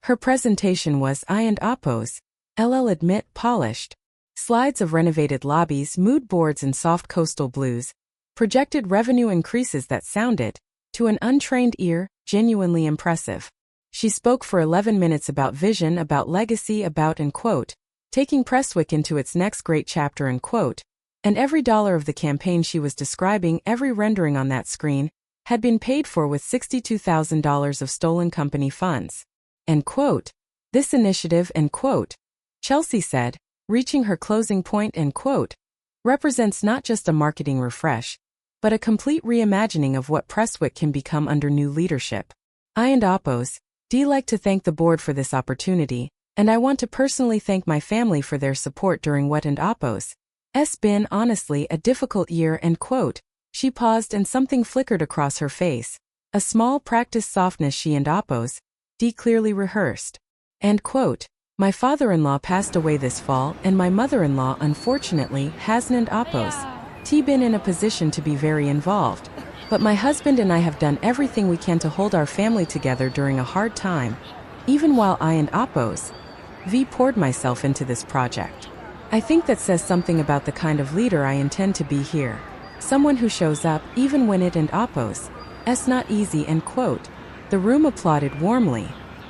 Her presentation was I and Oppos LL admit polished. Slides of renovated lobbies, mood boards and soft coastal blues, projected revenue increases that sounded, to an untrained ear, genuinely impressive. She spoke for 11 minutes about vision, about legacy, about, end quote, taking Prestwick into its next great chapter, end quote, and every dollar of the campaign she was describing, every rendering on that screen, had been paid for with $62,000 of stolen company funds. End quote. This initiative, end quote, Chelsea said, reaching her closing point, end quote, represents not just a marketing refresh, but a complete reimagining of what Prestwick can become under new leadership. I and Oppos D like to thank the board for this opportunity, and I want to personally thank my family for their support during what and Oppos S been honestly a difficult year, end quote. She paused and something flickered across her face, a small practiced softness she and Oppos D clearly rehearsed. End quote. My father-in-law passed away this fall, and my mother-in-law unfortunately hasn't, and Oppos T been in a position to be very involved. But my husband and I have done everything we can to hold our family together during a hard time, even while I and Oppos V poured myself into this project. I think that says something about the kind of leader I intend to be here. Someone who shows up, even when it and Oppos S not easy, end quote. The room applauded warmly.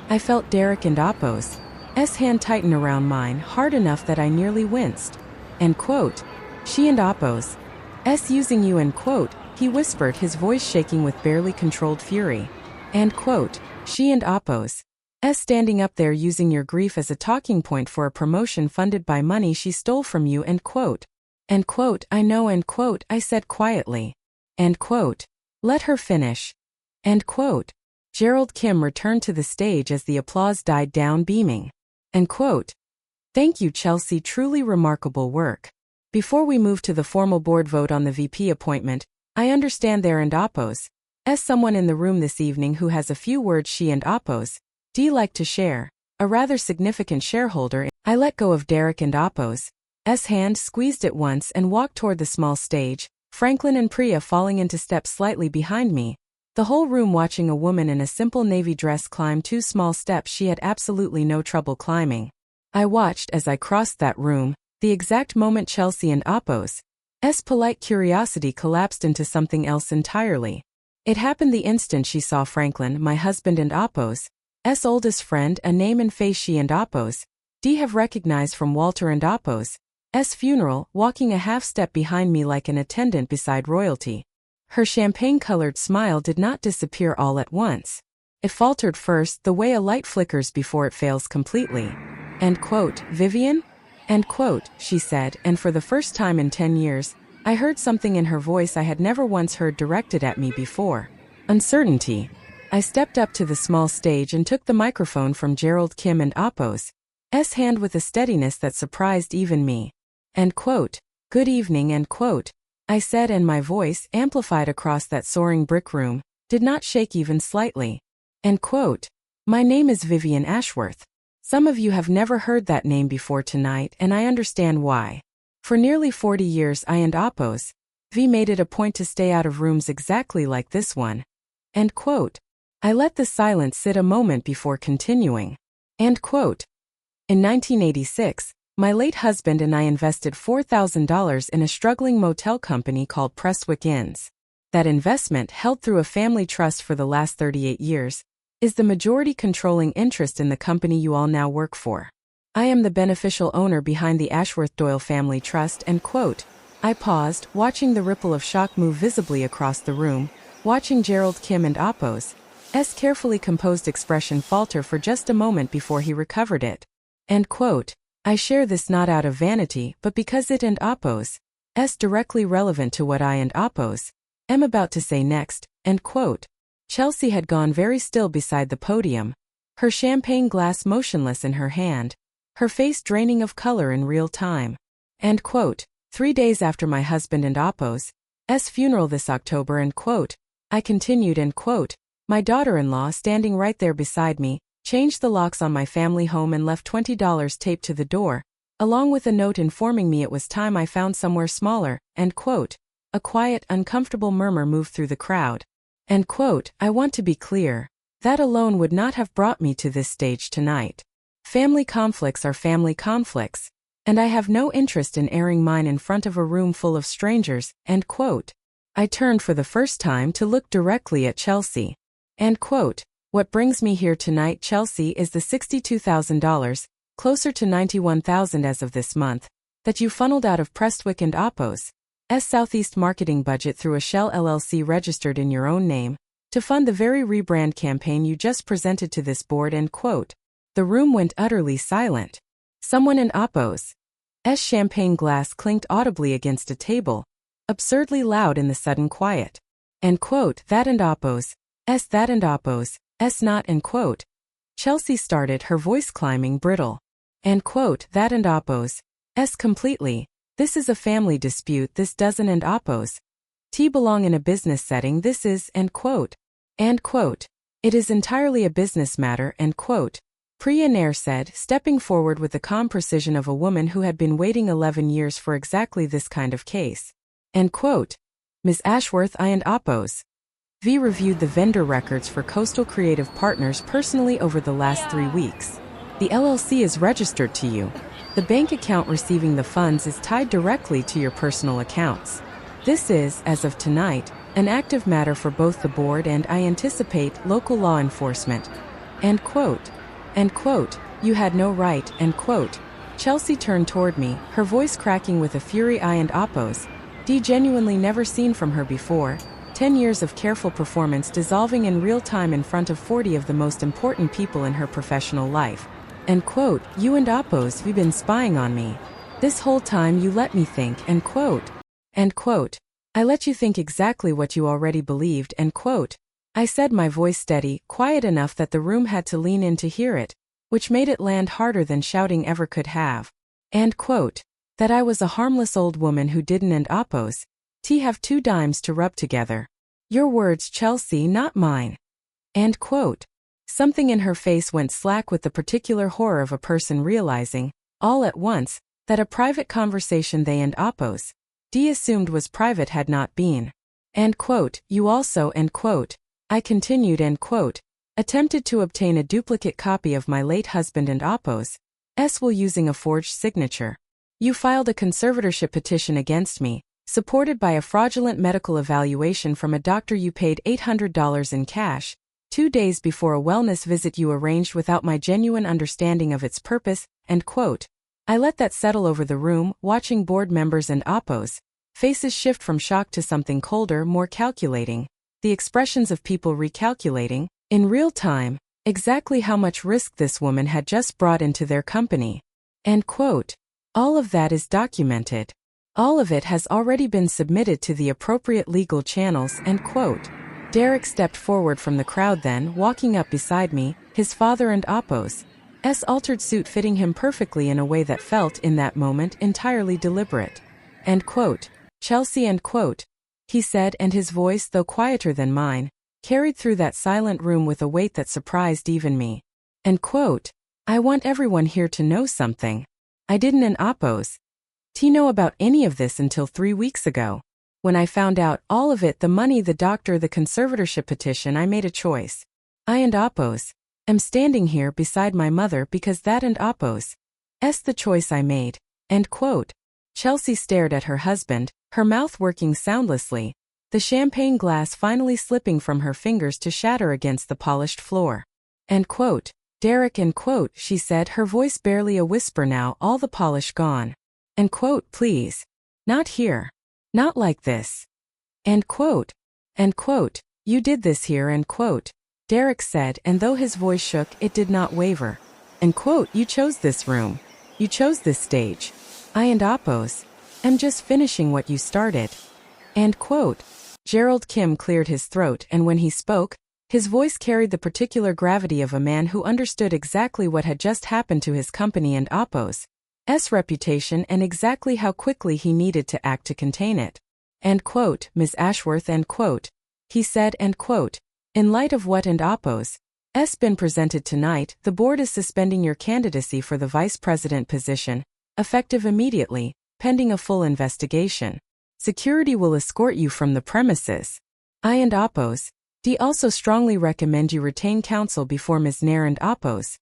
I felt Derek and Oppos S hand tighten around mine hard enough that I nearly winced. End quote. She and Oppos S using you, end quote, he whispered, his voice shaking with barely controlled fury. End quote. She and Oppos S standing up there using your grief as a talking point for a promotion funded by money she stole from you, end quote. End quote. I know, end quote, I said quietly. End quote. Let her finish. End quote. Gerald Kim returned to the stage as the applause died down, beaming. End quote. Thank you, Chelsea, truly remarkable work. Before we move to the formal board vote on the VP appointment, I understand there and Oppos S someone in the room this evening who has a few words she and Oppos D like to share, a rather significant shareholder. I let go of Derek and Oppos S hand, squeezed it once and walked toward the small stage, Franklin and Priya falling into step slightly behind me, the whole room watching a woman in a simple navy dress climb 2 small steps she had absolutely no trouble climbing. I watched as I crossed that room, the exact moment Chelsea and Apos' polite curiosity collapsed into something else entirely. It happened the instant she saw Franklin, my husband, and Apos' oldest friend, a name and face she and Apos' have recognized from Walter and Apos' funeral, walking a half step behind me like an attendant beside royalty. Her champagne-colored smile did not disappear all at once. It faltered first, the way a light flickers before it fails completely. End quote. Vivian? End quote, she said, and for the first time in 10 years, I heard something in her voice I had never once heard directed at me before. Uncertainty. I stepped up to the small stage and took the microphone from Gerald, Kim, and Apos' hand with a steadiness that surprised even me. End quote. Good evening, end quote, I said, and my voice, amplified across that soaring brick room, did not shake even slightly. End quote. My name is Vivian Ashworth. Some of you have never heard that name before tonight, and I understand why. For nearly 40 years I and Apos' made it a point to stay out of rooms exactly like this one. End quote. I let the silence sit a moment before continuing. End quote. In 1986, my late husband and I invested $4,000 in a struggling motel company called Prestwick Inns. That investment, held through a family trust for the last 38 years, is the majority controlling interest in the company you all now work for. I am the beneficial owner behind the Ashworth-Doyle Family Trust. End quote. I paused, watching the ripple of shock move visibly across the room, watching Gerald, Kim, and Apos' carefully composed expression falter for just a moment before he recovered it. End quote. I share this not out of vanity, but because it and Apos' directly relevant to what I and Apos' am about to say next. End quote. Chelsea had gone very still beside the podium, her champagne glass motionless in her hand, her face draining of color in real time. End quote. 3 days after my husband and Apos' funeral this October. End quote. I continued. End quote. My daughter-in-law, standing right there beside me, changed the locks on my family home and left $20 taped to the door, along with a note informing me it was time I found somewhere smaller. End quote. A quiet, uncomfortable murmur moved through the crowd. End quote. I want to be clear. That alone would not have brought me to this stage tonight. Family conflicts are family conflicts, and I have no interest in airing mine in front of a room full of strangers. End quote. I turned for the first time to look directly at Chelsea. End quote. What brings me here tonight, Chelsea, is the $62,000, closer to $91,000 as of this month, that you funneled out of Prestwick and Apos' Southeast marketing budget through a Shell LLC registered in your own name, to fund the very rebrand campaign you just presented to this board. End quote. The room went utterly silent. Someone in Apos' champagne glass clinked audibly against a table, absurdly loud in the sudden quiet. End quote. That and Apos' that and Apos' not. End quote. Chelsea started, her voice climbing, brittle. End quote. That and Apos' completely. This is a family dispute. This doesn't and Apos' belong in a business setting. This is. End quote. End quote. It is entirely a business matter. End quote. Priya Nair said, stepping forward with the calm precision of a woman who had been waiting 11 years for exactly this kind of case. End quote. Ms. Ashworth, I and Apos' reviewed the vendor records for Coastal Creative Partners personally over the last 3 weeks. The LLC is registered to you. The bank account receiving the funds is tied directly to your personal accounts. This is, as of tonight, an active matter for both the board and, I anticipate, local law enforcement. End quote. End quote. You had no right. End quote. Chelsea turned toward me, her voice cracking with a fury I and Apos' genuinely never seen from her before. 10 years of careful performance dissolving in real time in front of 40 of the most important people in her professional life. End quote. You and Apos, you've been spying on me. This whole time you let me think. End quote. End quote. I let you think exactly what you already believed. End quote. I said, my voice steady, quiet enough that the room had to lean in to hear it, which made it land harder than shouting ever could have. End quote. That I was a harmless old woman who didn't and Apos' have 2 dimes to rub together. Your words, Chelsea, not mine. End quote. Something in her face went slack with the particular horror of a person realizing, all at once, that a private conversation they and Apos' D assumed was private had not been. End quote. You also, end quote. I continued, end quote, attempted to obtain a duplicate copy of my late husband and Oppo's will using a forged signature. You filed a conservatorship petition against me, supported by a fraudulent medical evaluation from a doctor you paid $800 in cash, 2 days before a wellness visit you arranged without my genuine understanding of its purpose, end quote. I let that settle over the room, watching board members and Oppo's faces shift from shock to something colder, more calculating, the expressions of people recalculating, in real time, exactly how much risk this woman had just brought into their company. End quote. All of that is documented. All of it has already been submitted to the appropriate legal channels, end quote. Derek stepped forward from the crowd then, walking up beside me, his father and Oppo's altered suit fitting him perfectly in a way that felt, in that moment, entirely deliberate. End quote. Chelsea, end quote, he said, and his voice, though quieter than mine, carried through that silent room with a weight that surprised even me. End quote. I want everyone here to know something. I didn't and Oppo's know about any of this until 3 weeks ago. When I found out all of it, the money, the doctor, the conservatorship petition, I made a choice. I and Oppo's am standing here beside my mother because that and Oppo's the choice I made. End quote. Chelsea stared at her husband, her mouth working soundlessly, the champagne glass finally slipping from her fingers to shatter against the polished floor. End quote. Derek, end quote, she said, her voice barely a whisper now, all the polish gone. End quote, please. Not here. Not like this. End quote. End quote. You did this here, end quote. Derek said, and though his voice shook, it did not waver. End quote. You chose this room. You chose this stage. I and Oppo's am just finishing what you started. End quote. Gerald Kim cleared his throat, and when he spoke, his voice carried the particular gravity of a man who understood exactly what had just happened to his company and Oppo's reputation and exactly how quickly he needed to act to contain it. End quote. Ms. Ashworth, end quote, he said, end quote, in light of what and Oppo's been presented tonight, the board is suspending your candidacy for the vice president position, effective immediately, pending a full investigation. Security will escort you from the premises. I and Oppo's also strongly recommend you retain counsel before Ms. Nair and Oppo's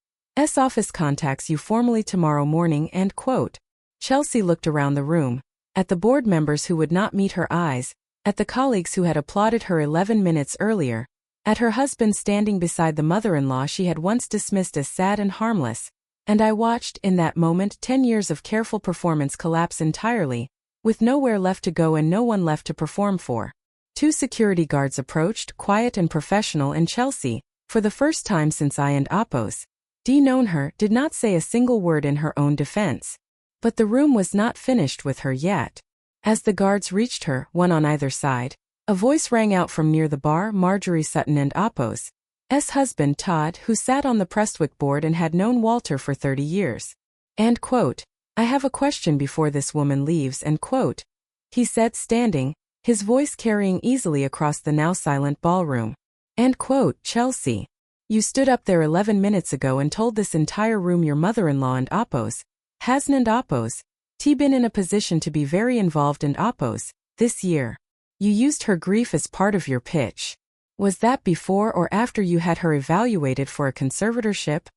office contacts you formally tomorrow morning, end quote. Chelsea looked around the room, at the board members who would not meet her eyes, at the colleagues who had applauded her 11 minutes earlier, at her husband standing beside the mother-in-law she had once dismissed as sad and harmless, and I watched, in that moment, 10 years of careful performance collapse entirely, with nowhere left to go and no one left to perform for. 2 security guards approached, quiet and professional, and Chelsea, for the first time since I and Oppo's known her, did not say a single word in her own defense. But the room was not finished with her yet. As the guards reached her, one on either side, a voice rang out from near the bar, Marjorie Sutton and Oppo's husband Todd, who sat on the Prestwick board and had known Walter for 30 years. End quote. I have a question before this woman leaves, end quote, he said, standing, his voice carrying easily across the now silent ballroom. End quote. Chelsea, you stood up there 11 minutes ago and told this entire room your mother-in-law and Oppo's hasn't and Oppo's been in a position to be very involved in Oppo's this year. You used her grief as part of your pitch. Was that before or after you had her evaluated for a conservatorship?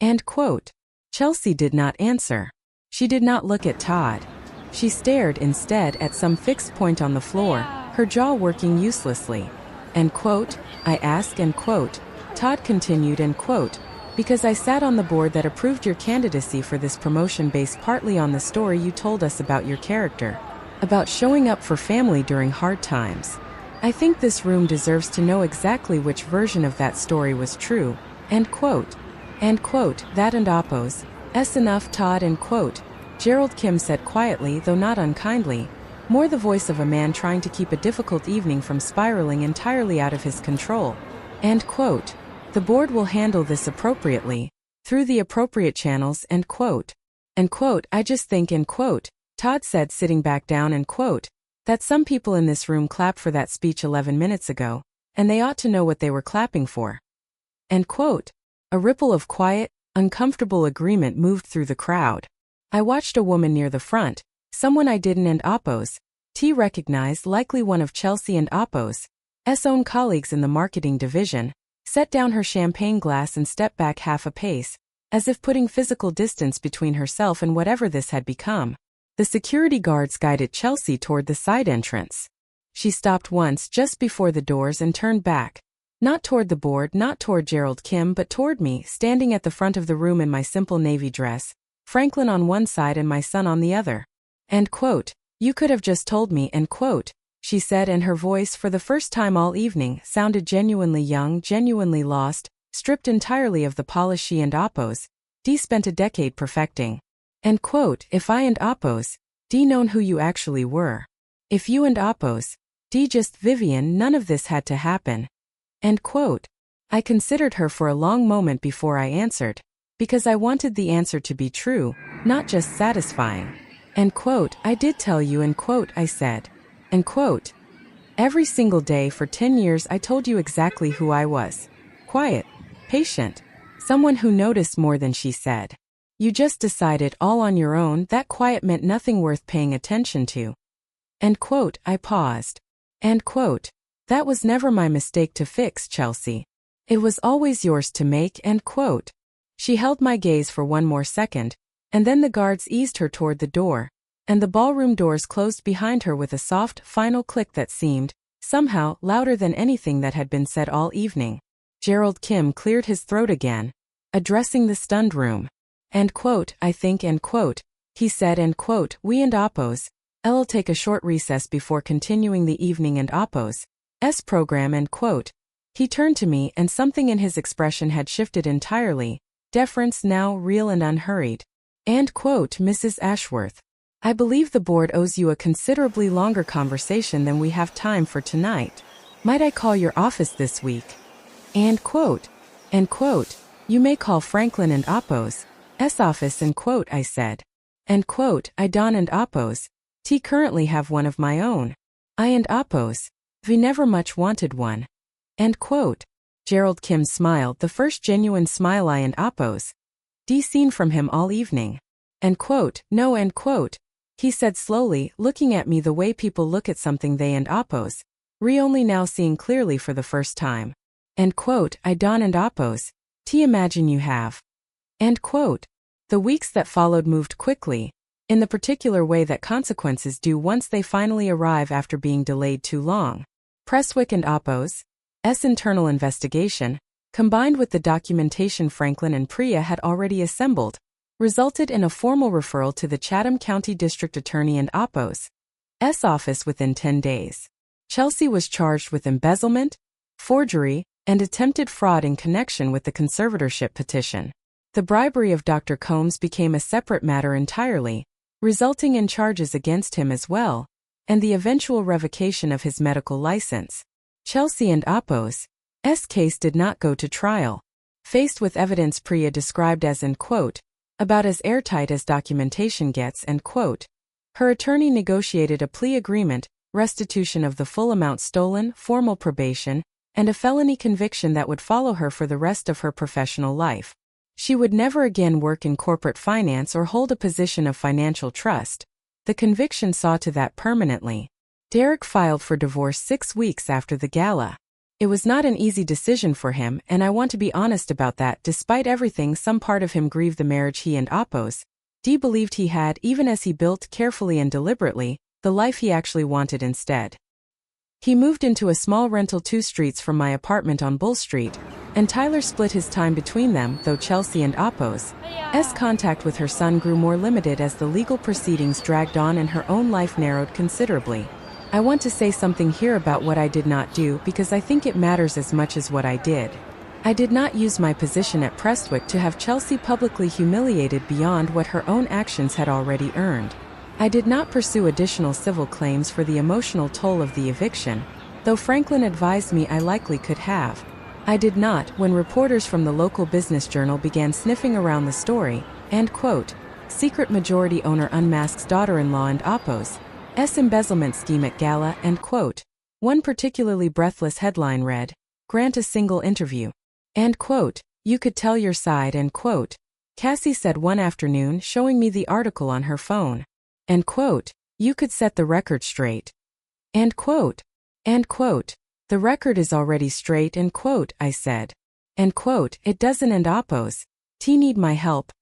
End quote. Chelsea did not answer. She did not look at Todd. She stared instead at some fixed point on the floor, her jaw working uselessly. End quote. I asked, end quote. Todd continued, end quote, because I sat on the board that approved your candidacy for this promotion based partly on the story you told us about your character, about showing up for family during hard times. I think this room deserves to know exactly which version of that story was true. End quote. End quote. That and Oppo's enough, Todd, end quote. Gerald Kim said quietly, though not unkindly, more the voice of a man trying to keep a difficult evening from spiraling entirely out of his control. End quote. The board will handle this appropriately, through the appropriate channels, end quote. End quote. I just think, end quote, Todd said, sitting back down, end quote, that some people in this room clapped for that speech 11 minutes ago, and they ought to know what they were clapping for. End quote. A ripple of quiet, uncomfortable agreement moved through the crowd. I watched a woman near the front, someone I didn't and Oppo's T recognized, likely one of Chelsea and Oppo's own colleagues in the marketing division, set down her champagne glass and stepped back half a pace, as if putting physical distance between herself and whatever this had become. The security guards guided Chelsea toward the side entrance. She stopped once just before the doors and turned back. Not toward the board, not toward Gerald Kim, but toward me, standing at the front of the room in my simple navy dress, Franklin on one side and my son on the other. End quote. You could have just told me, end quote, she said, and her voice, for the first time all evening, sounded genuinely young, genuinely lost, stripped entirely of the polish she and Oppo's D spent a decade perfecting. End quote. If I and Oppo's D known who you actually were. If you and Oppo's D just Vivian, none of this had to happen. End quote. I considered her for a long moment before I answered, because I wanted the answer to be true, not just satisfying. End quote. I did tell you, end quote, I said. End quote. Every single day for 10 years I told you exactly who I was. Quiet, patient, someone who noticed more than she said. You just decided all on your own that quiet meant nothing worth paying attention to. End quote. I paused. End quote. That was never my mistake to fix, Chelsea. It was always yours to make, end quote. She held my gaze for one more second, and then the guards eased her toward the door, and the ballroom doors closed behind her with a soft, final click that seemed, somehow, louder than anything that had been said all evening. Gerald Kim cleared his throat again, addressing the stunned room. End quote. I think, end quote, he said, end quote, we and Oppo's I'll take a short recess before continuing the evening and Oppo's program, end quote. He turned to me and something in his expression had shifted entirely, deference now real and unhurried. End quote. Mrs. Ashworth, I believe the board owes you a considerably longer conversation than we have time for tonight. Might I call your office this week? End quote. End quote. You may call Franklin and Oppo's office, end quote, I said. End quote. I Don and Oppo's T currently have one of my own. I and Oppo's V never much wanted one. End quote. Gerald Kim smiled, the first genuine smile I and Oppo's D seen from him all evening. End quote. No, end quote, he said slowly, looking at me the way people look at something they and Oppo's only now seeing clearly for the first time. End quote. I Don and Oppo's T imagine you have. End quote. The weeks that followed moved quickly, in the particular way that consequences do once they finally arrive after being delayed too long. Prestwick and Oppo's internal investigation, combined with the documentation Franklin and Priya had already assembled, resulted in a formal referral to the Chatham County District Attorney and Oppo's office within 10 days. Chelsea was charged with embezzlement, forgery, and attempted fraud in connection with the conservatorship petition. The bribery of Dr. Combs became a separate matter entirely, resulting in charges against him as well, and the eventual revocation of his medical license. Chelsea and Oppo's case did not go to trial. Faced with evidence Priya described as, end quote, about as airtight as documentation gets, end quote, her attorney negotiated a plea agreement, restitution of the full amount stolen, formal probation, and a felony conviction that would follow her for the rest of her professional life. She would never again work in corporate finance or hold a position of financial trust. The conviction saw to that permanently. Derek filed for divorce 6 weeks after the gala. It was not an easy decision for him, and I want to be honest about that. Despite everything, some part of him grieved the marriage he and Oppo's D believed he had, even as he built, carefully and deliberately, the life he actually wanted instead. He moved into a small rental 2 streets from my apartment on Bull Street, and Tyler split his time between them, though Chelsea and Oppo's contact with her son grew more limited as the legal proceedings dragged on and her own life narrowed considerably. I want to say something here about what I did not do because I think it matters as much as what I did. I did not use my position at Prestwick to have Chelsea publicly humiliated beyond what her own actions had already earned. I did not pursue additional civil claims for the emotional toll of the eviction, though Franklin advised me I likely could have. I did not when reporters from the local business journal began sniffing around the story, end quote, secret majority owner unmasks daughter-in-law and Oppo's embezzlement scheme at gala, end quote. One particularly breathless headline read, grant a single interview. End quote. You could tell your side, end quote. Cassie said one afternoon, showing me the article on her phone. End quote. You could set the record straight. End quote. End quote. The record is already straight, end quote, I said. End quote, it doesn't end oppose. T need my help.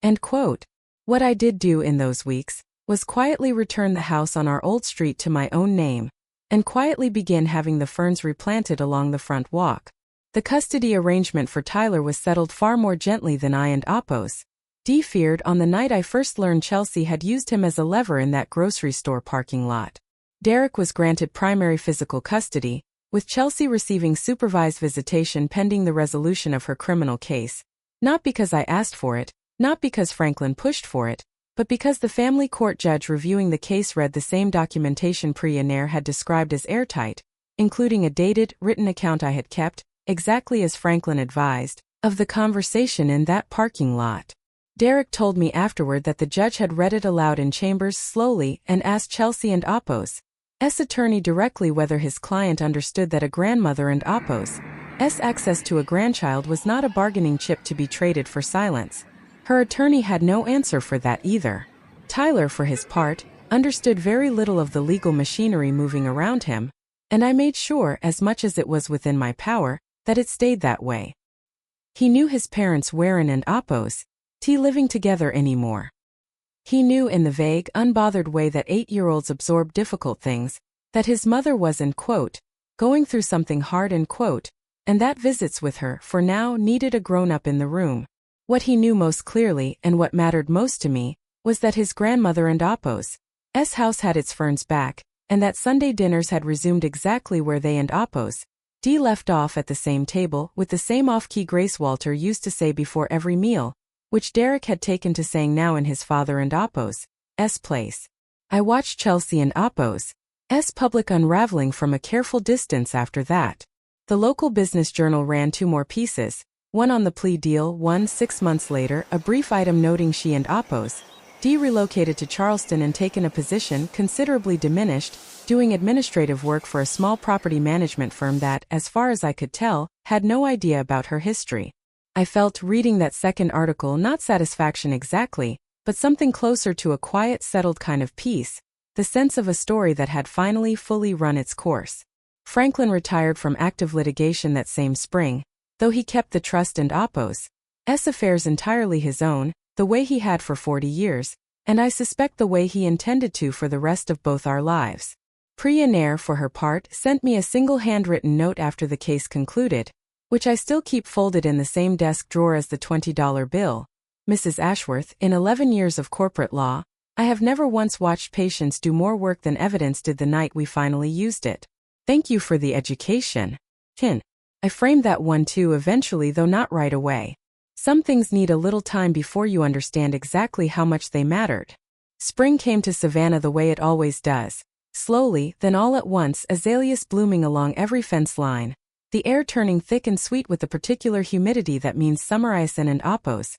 End quote. What I did do in those weeks was quietly return the house on our old street to my own name, and quietly begin having the ferns replanted along the front walk. The custody arrangement for Tyler was settled far more gently than I and oppose. D feared on the night I first learned Chelsea had used him as a lever in that grocery store parking lot. Derek was granted primary physical custody, with Chelsea receiving supervised visitation pending the resolution of her criminal case. Not because I asked for it, not because Franklin pushed for it, but because the family court judge reviewing the case read the same documentation Priya Nair had described as airtight, including a dated, written account I had kept, exactly as Franklin advised, of the conversation in that parking lot. Derek told me afterward that the judge had read it aloud in chambers slowly and asked Chelsea and oppose's attorney directly whether his client understood that a grandmother and oppose's access to a grandchild was not a bargaining chip to be traded for silence. Her attorney had no answer for that either. Tyler, for his part, understood very little of the legal machinery moving around him, and I made sure, as much as it was within my power, that it stayed that way. He knew his parents weren't and oppose living together anymore. He knew in the vague, unbothered way that 8-year-olds absorb difficult things, that his mother was, end quote, going through something hard, end quote, and that visits with her, for now, needed a grown-up in the room. What he knew most clearly, and what mattered most to me, was that his grandmother and oppose's house had its ferns back, and that Sunday dinners had resumed exactly where they and oppose's left off, at the same table, with the same off-key grace Walter used to say before every meal, which Derek had taken to saying now in his father and oppose's place. I watched Chelsea and oppose's public unraveling from a careful distance after that. The local business journal ran 2 more pieces, one on the plea deal, one 6 months later, a brief item noting she and oppose's relocated to Charleston and taken a position considerably diminished, doing administrative work for a small property management firm that, as far as I could tell, had no idea about her history. I felt, reading that second article, not satisfaction exactly, but something closer to a quiet, settled kind of peace, the sense of a story that had finally fully run its course. Franklin retired from active litigation that same spring, though he kept the trust and oppose's affairs entirely his own, the way he had for 40 years, and I suspect the way he intended to for the rest of both our lives. Priya Nair, for her part, sent me a single handwritten note after the case concluded, which I still keep folded in the same desk drawer as the $20 bill. Mrs. Ashworth, in 11 years of corporate law, I have never once watched patients do more work than evidence did the night we finally used it. Thank you for the education. I framed that one too eventually, though not right away. Some things need a little time before you understand exactly how much they mattered. Spring came to Savannah the way it always does. Slowly, then all at once, azaleas blooming along every fence line, the air turning thick and sweet with the particular humidity that means summer ice and oppose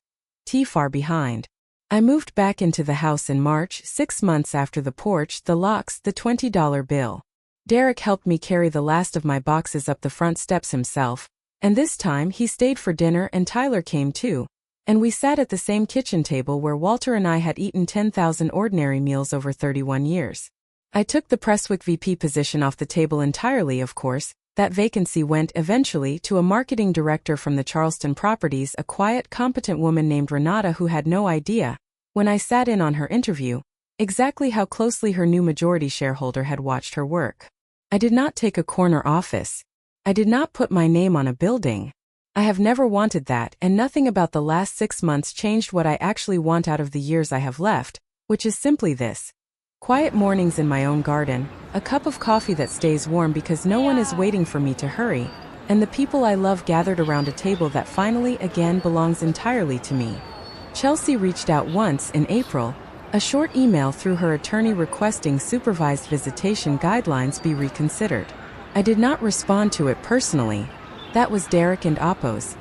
far behind. I moved back into the house in March, 6 months after the porch, the locks, the $20 bill. Derek helped me carry the last of my boxes up the front steps himself, and this time he stayed for dinner and Tyler came too, and we sat at the same kitchen table where Walter and I had eaten 10,000 ordinary meals over 31 years. I took the Presswick VP position off the table entirely, of course. That vacancy went eventually to a marketing director from the Charleston properties, a quiet, competent woman named Renata who had no idea, when I sat in on her interview, exactly how closely her new majority shareholder had watched her work. I did not take a corner office. I did not put my name on a building. I have never wanted that, and nothing about the last 6 months changed what I actually want out of the years I have left, which is simply this. Quiet mornings in my own garden, a cup of coffee that stays warm because no one is waiting for me to hurry, and the people I love gathered around a table that finally again belongs entirely to me. Chelsea reached out once in April, a short email through her attorney requesting supervised visitation guidelines be reconsidered. I did not respond to it personally. That was Derek and oppose's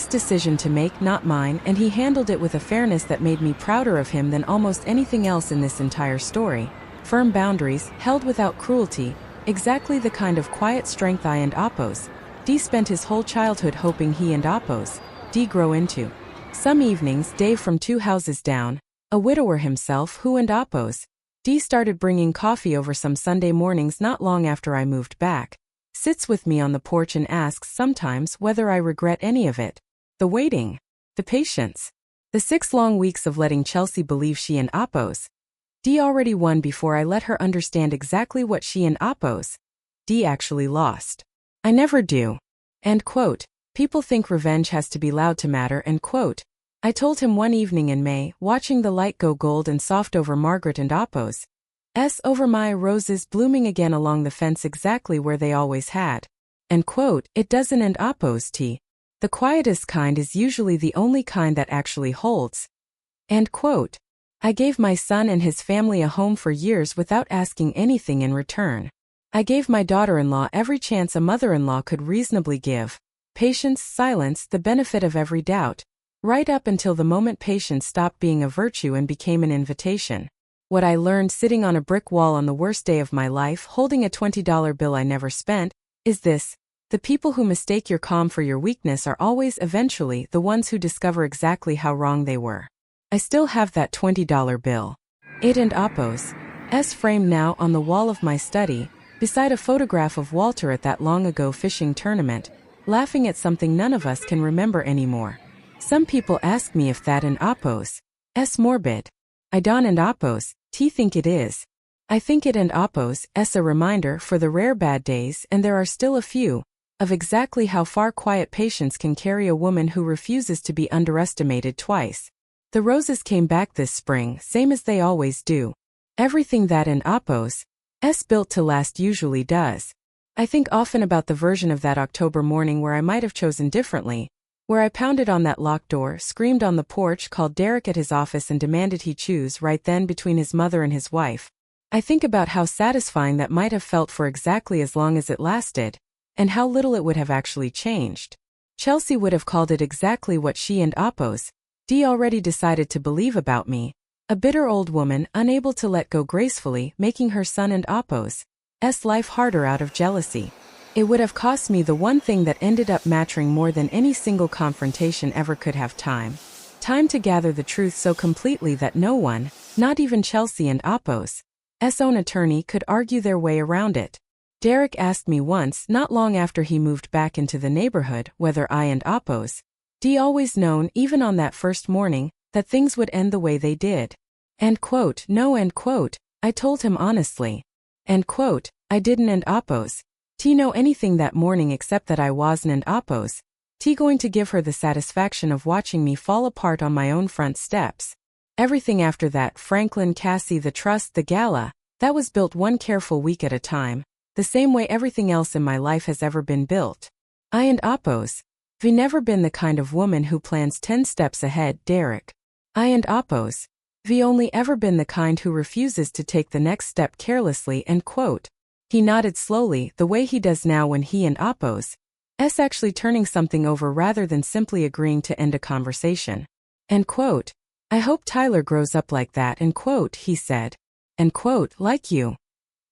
decision to make, not mine, and he handled it with a fairness that made me prouder of him than almost anything else in this entire story. Firm boundaries, held without cruelty, exactly the kind of quiet strength I and oppose spent his whole childhood hoping he and oppose grow into. Some evenings, Dave from 2 houses down, a widower himself who and oppose D started bringing coffee over some Sunday mornings not long after I moved back, sits with me on the porch and asks sometimes whether I regret any of it. The waiting. The patience. The 6 long weeks of letting Chelsea believe she and Oppos. D already won before I let her understand exactly what she and Oppos. D actually lost. I never do. End quote. People think revenge has to be loud to matter, end quote. I told him one evening in May, watching the light go gold and soft over Margaret and Oppos. Over my roses blooming again along the fence exactly where they always had. End quote. It doesn't end Oppos T. The quietest kind is usually the only kind that actually holds. End quote. I gave my son and his family a home for years without asking anything in return. I gave my daughter-in-law every chance a mother-in-law could reasonably give. Patience, silence, the benefit of every doubt. Right up until the moment patience stopped being a virtue and became an invitation. What I learned sitting on a brick wall on the worst day of my life holding a $20 bill I never spent, is this: the people who mistake your calm for your weakness are always eventually the ones who discover exactly how wrong they were. I still have that $20 bill. It and Oppos. Framed now on the wall of my study, beside a photograph of Walter at that long-ago fishing tournament, laughing at something none of us can remember anymore. Some people ask me if that and Oppos. Morbid. I don't and Oppos, T think it is. I think it and Oppos, a reminder for the rare bad days, and there are still a few, of exactly how far quiet patience can carry a woman who refuses to be underestimated twice. The roses came back this spring, same as they always do. Everything that and Oppos, built to last usually does. I think often about the version of that October morning where I might have chosen differently, where I pounded on that locked door, screamed on the porch, called Derek at his office and demanded he choose right then between his mother and his wife. I think about how satisfying that might have felt for exactly as long as it lasted, and how little it would have actually changed. Chelsea would have called it exactly what she and Oppos, D already decided to believe about me. A bitter old woman, unable to let go gracefully, making her son and Oppos' life harder out of jealousy. It would have cost me the one thing that ended up mattering more than any single confrontation ever could have: time. Time to gather the truth so completely that no one, not even Chelsea and Oppos' own attorney, could argue their way around it. Derek asked me once, not long after he moved back into the neighborhood, whether I and Oppos' D always known, even on that first morning, that things would end the way they did. End quote. No, end quote. I told him honestly. End quote. I didn't and Oppos' T know anything that morning except that I wasn't and Oppos' T going to give her the satisfaction of watching me fall apart on my own front steps. Everything after that, Franklin, Cassie, the trust, the gala, that was built one careful week at a time, the same way everything else in my life has ever been built. I and Oppos' V never been the kind of woman who plans 10 steps ahead, Derek. I and Oppos' V only ever been the kind who refuses to take the next step carelessly, end quote. He nodded slowly, the way he does now when he and Oppos' actually turning something over rather than simply agreeing to end a conversation. End quote. I hope Tyler grows up like that, end quote, he said. End quote, like you.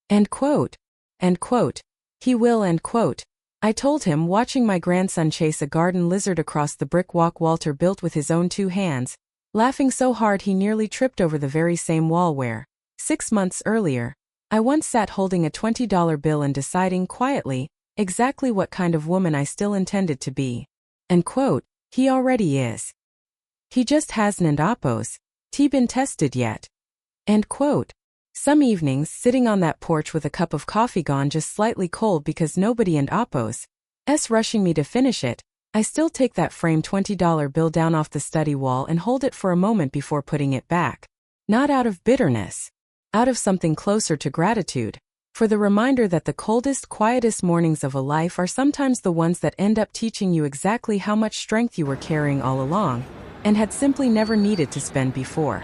End quote. End quote. He will, end quote. I told him, watching my grandson chase a garden lizard across the brick walk Walter built with his own 2 hands, laughing so hard he nearly tripped over the very same wall where, 6 months earlier, I once sat holding a $20 bill and deciding quietly exactly what kind of woman I still intended to be. End quote. He already is. He just hasn't and Oppos' T been tested yet. End quote. Some evenings, sitting on that porch with a cup of coffee gone just slightly cold because nobody and Oppos' rushing me to finish it, I still take that framed $20 bill down off the study wall and hold it for a moment before putting it back. Not out of bitterness. Out of something closer to gratitude. For the reminder that the coldest, quietest mornings of a life are sometimes the ones that end up teaching you exactly how much strength you were carrying all along, and had simply never needed to spend before.